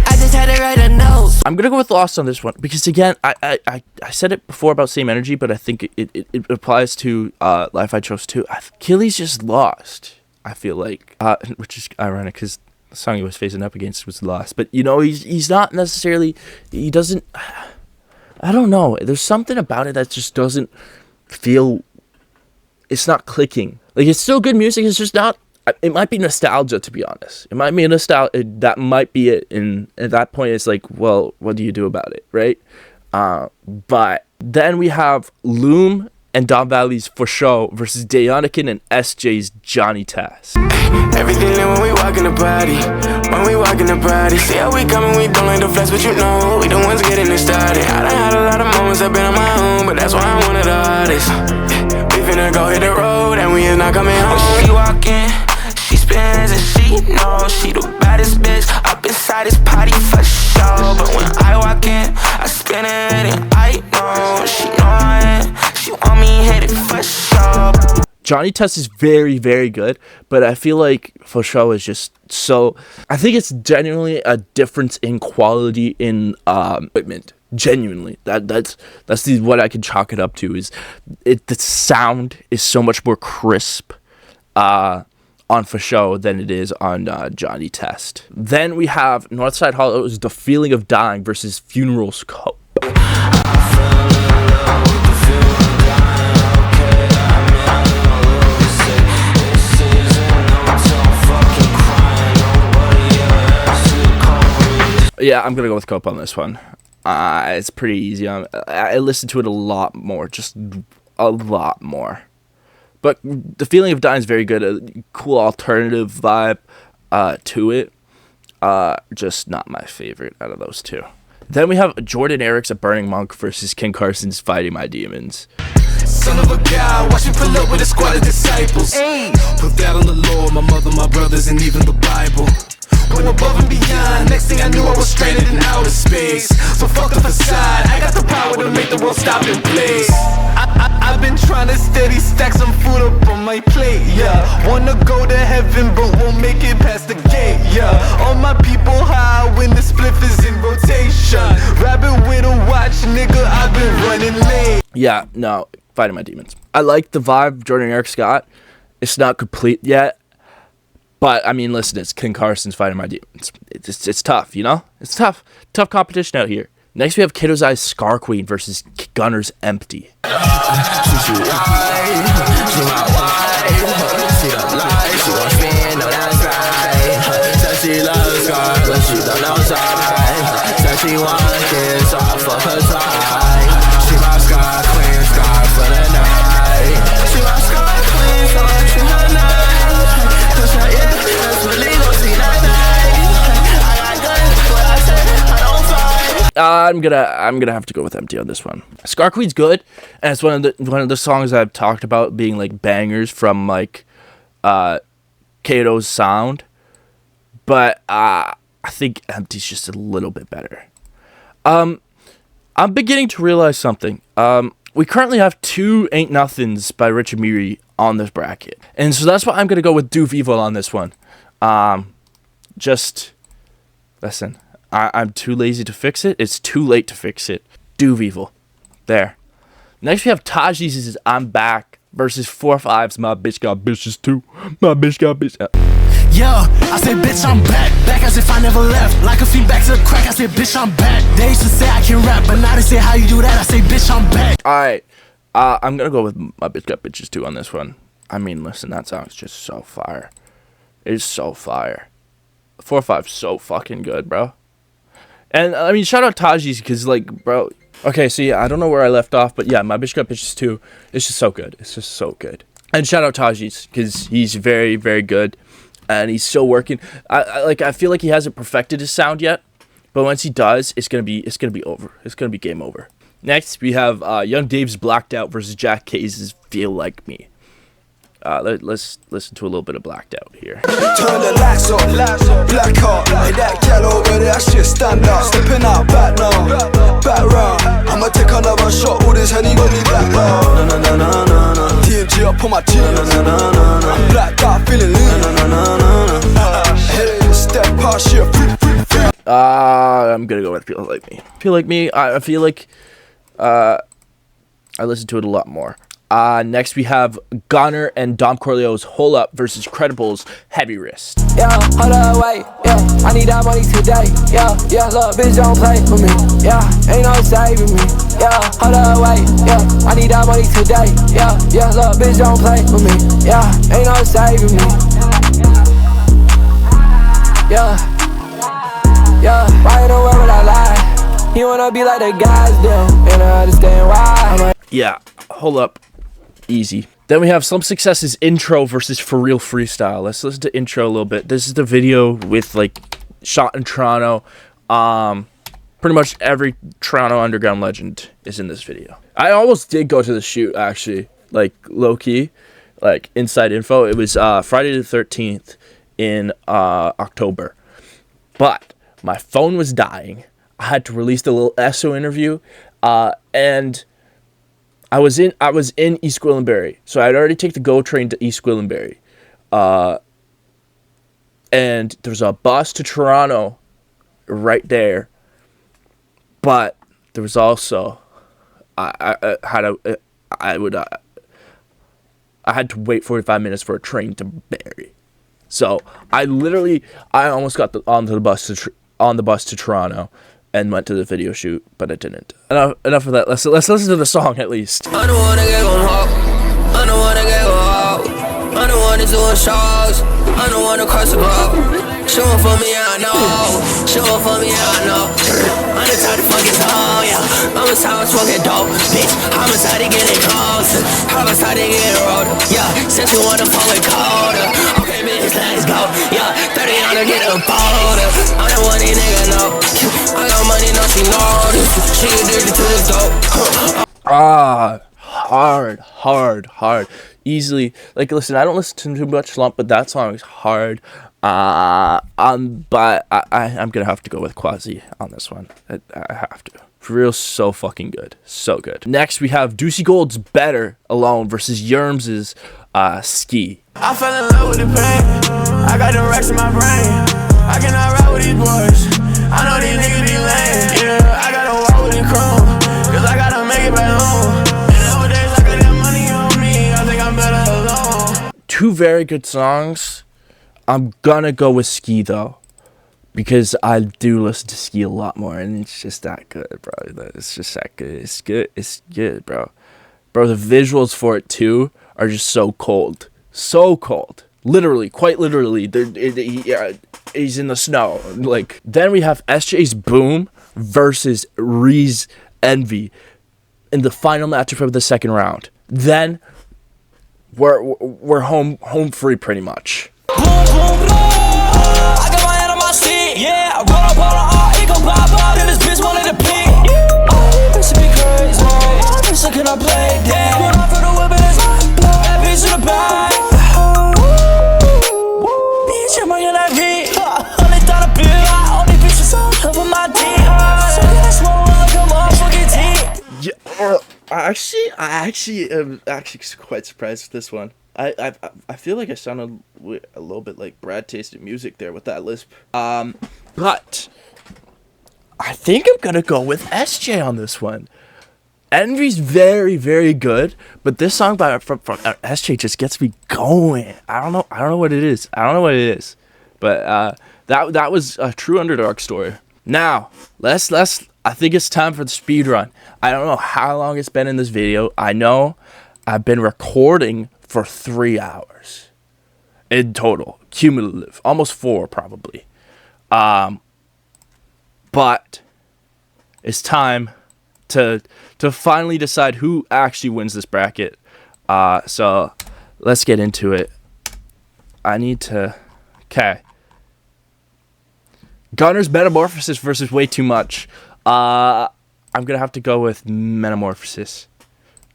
I just had to write a note. I'm gonna go with Lost on this one because again, I said it before about Same Energy, but I think it applies to Life I Chose too. Killy's just lost. I feel like, which is ironic because the song he was facing up against was Lost. But you know, he's not necessarily. He doesn't. I don't know. There's something about it that just doesn't feel. It's not clicking. Like it's still good music. It's just not. It might be nostalgia, to be honest. It might be nostalgia. That might be it. And at that point, it's like, well, what do you do about it, right? But then we have Loom and Don Valley's For Show versus Dayonican and SJ's Johnny Test. Everything lit when we walk in the party. When we walk in the party. See how we coming, we don't like the flex, but you know we the ones getting it started. I done had a lot of moments I've been on my own, but that's why I'm one of the artists. We finna go hit the road and we is not coming home. When she walk in, she spins and she knows she the baddest bitch up inside this party for sure. But when I walk in, I spin it and I know she know I am. She want me hit it for sure. Johnny Test is very, very good, but I feel like For Show is just so. I think it's genuinely a difference in quality in equipment. Genuinely, that's what I can chalk it up to. Is it the sound is so much more crisp on For Show than it is on Johnny Test. Then we have Northside Hollow's The Feeling of Dying versus Funeral's Cope. Yeah, I'm gonna go with Cope on this one. It's pretty easy. I listened to it a lot more, just a lot more. But The Feeling of Dying is very good. A cool alternative vibe to it. Just not my favorite out of those two. Then we have Jordan Eric's A Burning Monk versus King Carson's Fighting My Demons. Son of a guy, watch me pull up with a squad of disciples. Put that on the Lord, my mother, my brothers, and even the Bible. Went above and beyond, next thing I knew I was stranded in outer space. So fuck the facade, I got the power to make the world stop in place. I've been trying to steady stack some food up on my plate, yeah. Wanna go to heaven but won't make it past the gate, yeah. All my people high when the spliff is in rotation. Rabbit with a watch, nigga, I've been running late. Yeah, no, Fighting My Demons. I like the vibe Jordan Eric's got. It's not complete yet. But, I mean, listen, it's King Carson's Fighting My Demons. It's tough, you know? It's tough. Tough competition out here. Next, we have Kiddo's Eyes Scar Queen versus Gunner's Empty. I'm gonna have to go with Empty on this one. Scar Queen's good, and it's one of the songs I've talked about being like bangers from like Kato's sound, but I think Empty's just a little bit better. I'm beginning to realize something. We currently have 2 Ain't Nothings by Rich Amiri on this bracket, and so that's why I'm gonna go with Do Evil on this one. Just listen. I'm too lazy to fix it. It's too late to fix it. Do Evil. There. Next we have Taji's I'm Back versus 4-5's My Bitch Got Bitches Too. My Bitch Got Bitches. Yeah, I say bitch I'm back. Back as if I never left. Like a feet back to the crack, I say bitch I'm back. They used to say I can rap, but now they say how you do that. I say bitch I'm back. Alright. I'm gonna go with My Bitch Got Bitches Too on this one. I mean, listen, that song's just so fire. It's so fire. 4-5's so fucking good, bro. And, I mean, shout out Taji's, because, like, bro... Okay, so, yeah, I don't know where I left off, but, yeah, My Bitch Got Bitches Too. It's just so good. It's just so good. And shout out Taji's, because he's very, very good, and he's still working. I feel like he hasn't perfected his sound yet, but once he does, it's gonna be over. It's gonna be game over. Next, we have Young Dave's Blacked Out versus Jack Case's Feel Like Me. Let's listen to a little bit of Blacked Out here. Turn the lights up, black out. Hey, that gal over there, shit stand up. Stepping out back now, back round. I'ma take another shot, all this honey got me black out. No. TNG up on my team. No. I'm blacked out, feeling lean. No. Hey, step past shit. I'm gonna go with Feel Like Me. Feel Like Me, I feel like I listen to it a lot more. Next we have Gunner and Dom Corleo's Hole Up versus Credible's Heavy Wrist. Yeah, hold up, wait, yeah, I need that money today. Yeah, look, bitch, don't play with me. Yeah, ain't no saving me. Yeah, hold up, wait, yeah, I need that money today. Yeah, look, bitch, don't play with me. Yeah, ain't no saving me. Yeah, why in the world would I lie? You wanna be like the guys do, and I understand why. Yeah, Hold Up. Easy. Then we have Slum Success's Intro versus For Real Freestyle. Let's listen to Intro a little bit. This is the video with like shot in Toronto. Pretty much every Toronto underground legend is in this video. I almost did go to the shoot actually, like low key, like inside info. It was Friday the 13th in October, but my phone was dying. I had to release the little ESO interview, and I was in East Gwillimbury, so I'd already taken the GO train to East Gwillimbury, and there's a bus to Toronto right there, but there was also I had to wait 45 minutes for a train to Barrie, so I almost got on the bus to Toronto and went to the video shoot, but I didn't. Enough of that. Let's listen to the song at least. I don't wanna get on hawk. I don't wanna get on hawk. I don't wanna do a shows. I don't wanna cross the globe. Show up for me, I know. Show up for me, I know. I'm the type to fucking song, yeah. I'm the type of smoking dope, bitch. I'm inside to get it closer. I'm inside to get it rolled, yeah. Since you wanna fall it colder. Okay, man. let's go. Yeah, 30 on to get a folder. I'm the one these niggas know. I got money, no she know this. She addicted to this dope. Hard. Easily, like, listen, I don't listen to too much Slump, but that song is hard. But I'm gonna have to go with Quasi on this one. I have to. For real, so fucking good. So good. Next, we have Juicy Gold's Better Alone versus Yerms's Ski. I fell in love with the pain. I got them racks in my brain. I cannot ride with these boys. I know these niggas be lame. Yeah, I gotta walk with the chrome. Cause I gotta make it back home. And nowadays I got that money on me. I think I'm better alone. Two very good songs. I'm gonna go with Ski though, because I do listen to Ski a lot more, and it's just that good, bro. It's just that good. It's good, bro. Bro, the visuals for it too are just so cold. Literally, quite literally. He's in the snow. Like, then we have SJ's Boom versus Ree's Envy in the final matchup of the second round. Then we're home free pretty much. I got my hand on my seat, yeah. I roll up on the it gon' pop out, and this bitch wanted to pee. Oh, this should be crazy. Oh, this shit can I play dead? When I feel the whip and it's that bitch in the back. Bitch, I'm on that beat. $100 bill, all these bitches on top of my dick. So that's why I like a motherfucking team. Yeah, I actually am quite surprised with this one. I feel like I sounded a little bit like Brad tasted music there with that lisp. But I think I'm gonna go with SJ on this one. Envy's very, very good, but this song by from SJ just gets me going. I don't know what it is. But that was a true underdog story. Now let's. I think it's time for the speed run. I don't know how long it's been in this video. I know I've been recording for 3 hours in total, cumulative, almost 4 probably. But it's time to finally decide who actually wins this bracket. So let's get into it. Okay. Gunner's Metamorphosis versus Way Too Much. I'm gonna have to go with Metamorphosis.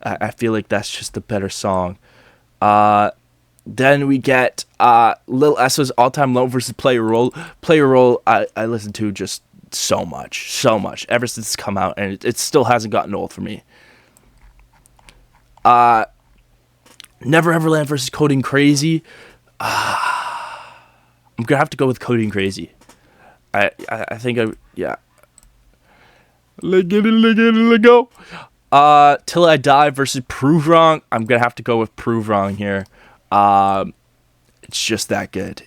I feel like that's just the better song. Then we get Lil Esso's All Time Low versus Play Your Role. Play Your Role, I listen to just so much ever since it's come out, and it still hasn't gotten old for me. Never Everland versus Coding Crazy. I'm gonna have to go with Coding Crazy. I think yeah. Let go. Till I Die versus Prove Wrong. I'm gonna have to go with Prove Wrong here. It's just that good.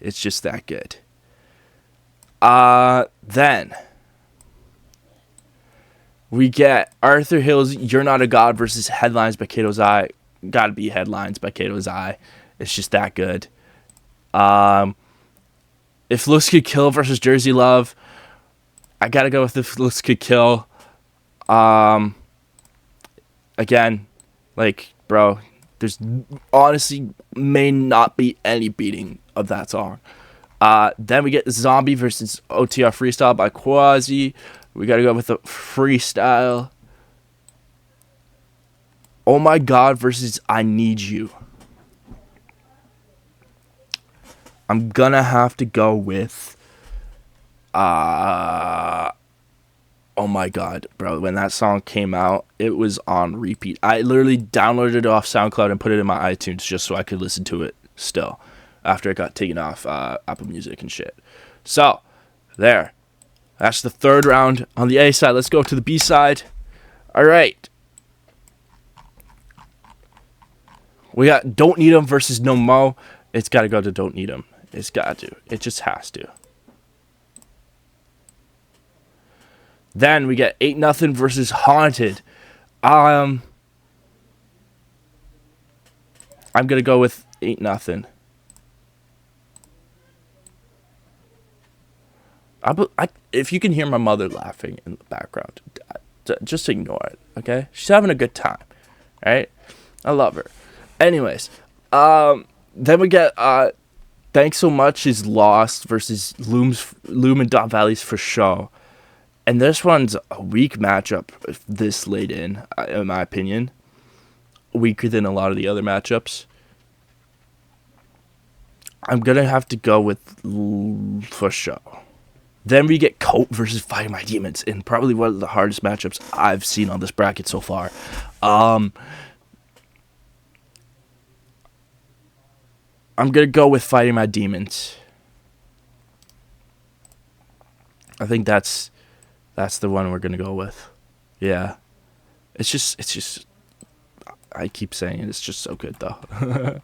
Then we get Arthur Hill's You're Not a God versus Headlines by Kato's Eye. Gotta be Headlines by Kato's Eye. It's just that good. If Looks Could Kill versus Jersey Love, I gotta go with If Looks Could Kill. Again, like, bro, there's honestly may not be any beating of that song. Then we get Zombie versus OTR Freestyle by Quasi. We gotta go with the freestyle. Oh My God versus I Need You. I'm gonna have to go with Oh My God, bro. When that song came out, it was on repeat. I literally downloaded it off SoundCloud and put it in my iTunes just so I could listen to it still after it got taken off Apple Music and shit. So, there. That's the third round on the A side. Let's go to the B side. All right. We got Don't Need 'Em versus No Mo. It's got to go to Don't Need 'Em. It's got to. It just has to. Then we get 8-0 versus Haunted. I'm going to go with 8-0. If you can hear my mother laughing in the background, just ignore it, okay? She's having a good time, all right? I love her. Anyways, then we get Thanks So Much is lost versus Loom and Dot Valleys for show. And this one's a weak matchup this late in my opinion. Weaker than a lot of the other matchups. I'm going to have to go with for show. Then we get Coat versus Fighting My Demons in probably one of the hardest matchups I've seen on this bracket so far. I'm going to go with Fighting My Demons. I think that's the one we're going to go with. Yeah. It's just I keep saying it, it's just so good though.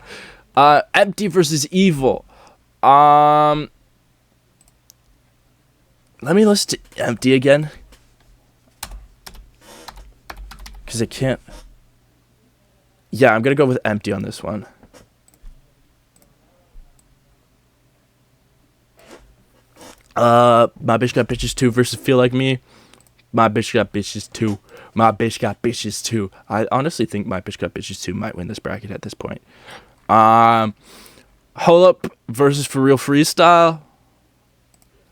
Empty versus Evil. Let me listen to Empty again. Because I can't. Yeah, I'm going to go with Empty on this one. My Bitch Got Bitches 2 versus Feel Like Me. My Bitch Got Bitches 2. My Bitch Got Bitches 2. I honestly think My Bitch Got Bitches 2 might win this bracket at this point. Hold Up versus For Real Freestyle.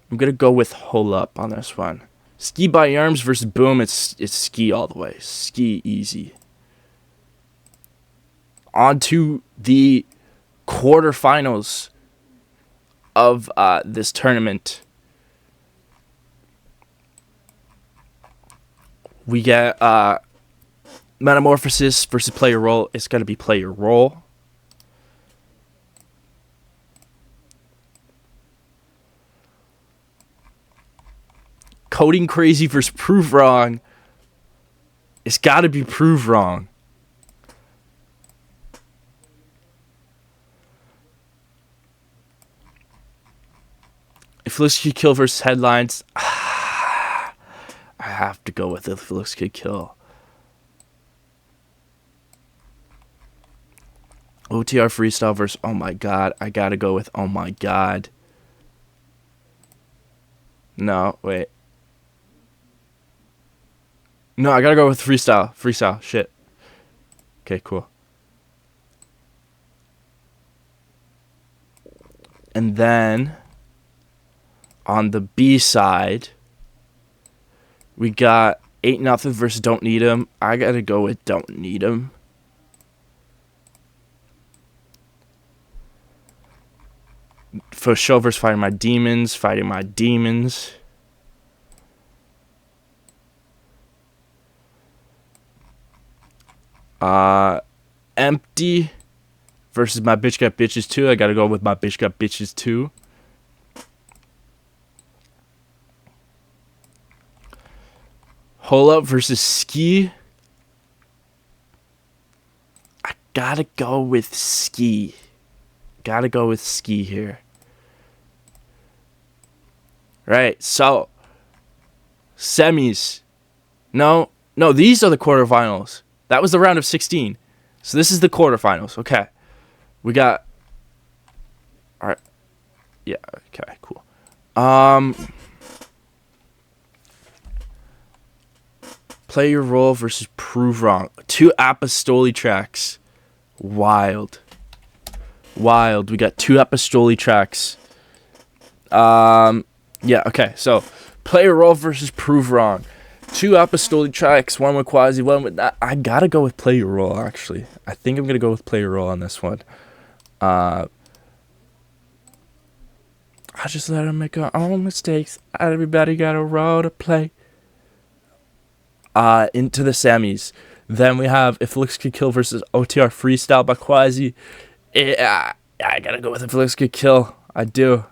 I'm going to go with Hold Up on this one. Ski by Arms versus Boom. It's Ski all the way. Ski easy. On to the quarterfinals of this tournament. We get Metamorphosis versus Play Your Role. It's going to be Play Your Role. Coding Crazy versus Prove Wrong. It's got to be Prove Wrong. If Looks Could Kill versus Headlines. I have to go with If Looks Could Kill. OTR Freestyle versus Oh My God. I got to go with Oh My God. No, wait. No, I gotta go with Freestyle. Freestyle. Shit. Okay, cool. And then on the B side, we got 8-0 versus Don't Need 'Em. I gotta go with Don't Need 'Em. For Show versus Fighting My Demons. Fighting My Demons. Empty versus My Bitch Got Bitches 2. I gotta go with My Bitch Got Bitches 2. Hold Up versus Ski. I gotta go with Ski. Gotta go with Ski here. Right, so semis. No, these are the quarterfinals. That was the round of 16. So this is the quarterfinals. Okay. We got... Alright. Yeah, okay, cool. Play Your Role versus Prove Wrong. 2 Apostoli tracks. Wild. We got 2 Apostoli tracks. Yeah, okay. So, Play Your Role versus Prove Wrong. 2 Apostoli tracks, one with Quasi, one with... I gotta go with Play Your Role, actually. I think I'm gonna go with Play Your Role on this one. I just let them make our own mistakes. Everybody got a role to play. Into the semis. Then we have If Looks Could Kill versus OTR Freestyle by Quasi. I gotta go with If Looks Could Kill. I do.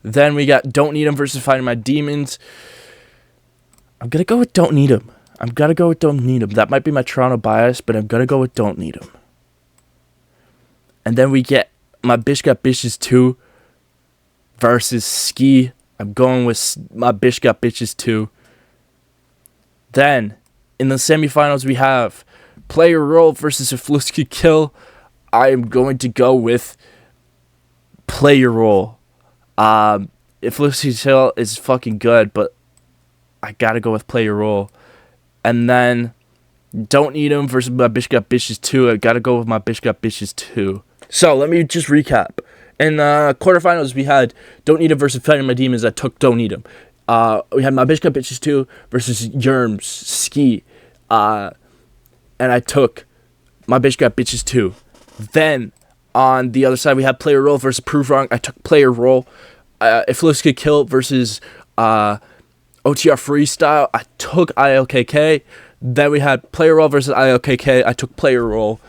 Then we got Don't Need 'Em versus Fighting My Demons. I'm going to go with Don't Need 'Em. That might be my Toronto bias, but I'm going to go with Don't Need 'Em. And then we get My Bitch Got Bitches 2 versus Ski. I'm going with My Bitch Got Bitches 2. Then, in the semifinals, we have Play Your Role versus If Looks Could Kill. I am going to go with Play Your Role. If Looks Could Kill is fucking good, but I gotta go with Play Your Role. And then Don't Need 'Em versus My Bitch Got Bitches 2. I gotta go with My Bitch Got Bitches 2. So, let me just recap. In the quarterfinals, we had Don't Need 'Em versus Fighting My Demons. I took Don't Need 'Em. We had My Bitch Got Bitches 2 versus Yerms, Ski. And I took My Bitch Got Bitches 2. Then, on the other side, we had Player Roll versus Prove Wrong. I took Player Roll. If Looks Could Kill versus OTR Freestyle. I took ILKK. Then we had Player Roll versus ILKK. I took Player Roll.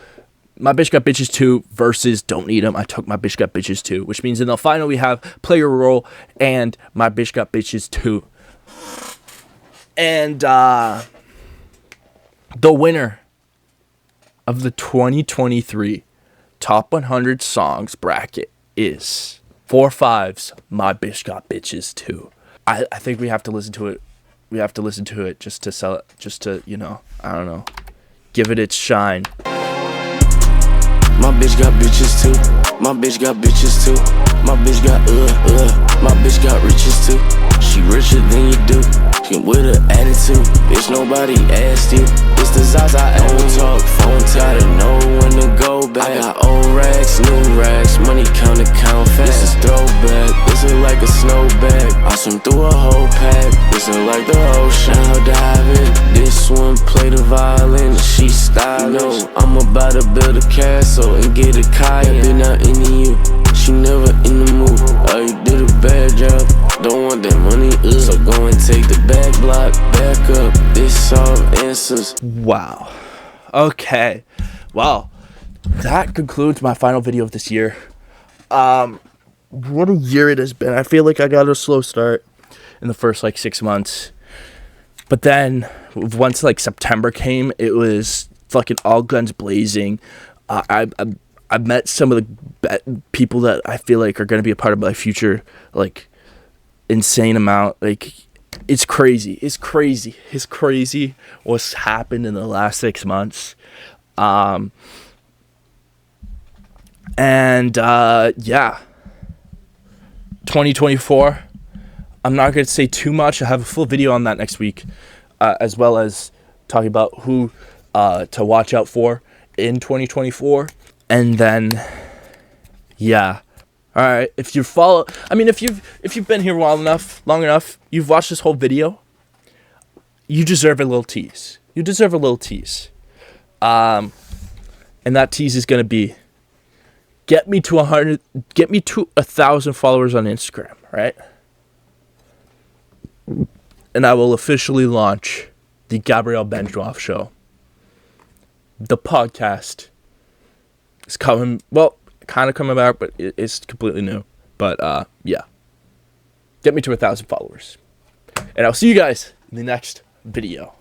My Bitch Got Bitches 2 versus Don't Need 'Em. I took My Bitch Got Bitches 2. Which means in the final we have Player Roll and My Bitch Got Bitches 2. And the winner of the 2023 Top 100 Songs bracket is 4-5's My Bitch Got Bitches 2. I think we have to listen to it. We have to listen to it just to sell it, just to, you know, I don't know, give it its shine. My bitch got bitches too. My bitch got bitches too. My bitch got My bitch got riches too. She richer than you do. She with an attitude. Bitch, nobody asked you. It's the Zaza phone talk, phone gotta know when to go back. I got old racks, new racks, money count fast. This is throwback. This is like a snowbag. I swim through a whole pack. This is like the ocean. Now diving. This one play the violin. She style. No, I'm about to build a castle and get a kayak. Been not into you. She never in the mood. Oh, you did a bad job. Don't want that money, so go and take the back block, back up. This all answers. Wow. Okay. Well, that concludes my final video of this year. What a year it has been. I feel like I got a slow start in the first 6 months. But then once September came, it was fucking all guns blazing. I met some of the people that I feel like are going to be a part of my future, insane amount. It's crazy. It's crazy what's happened in the last 6 months. Yeah. 2024. I'm not going to say too much. I have a full video on that next week, as well as talking about who to watch out for in 2024. And then, yeah. All right. If you've been here long enough, you've watched this whole video. You deserve a little tease. And that tease is gonna be, get me to 1,000 followers on Instagram, right? And I will officially launch the Gabriel Benjoff Show. The podcast is coming. Well, kind of coming back, but it's completely new. But yeah, get me to 1,000 followers, and I'll see you guys in the next video.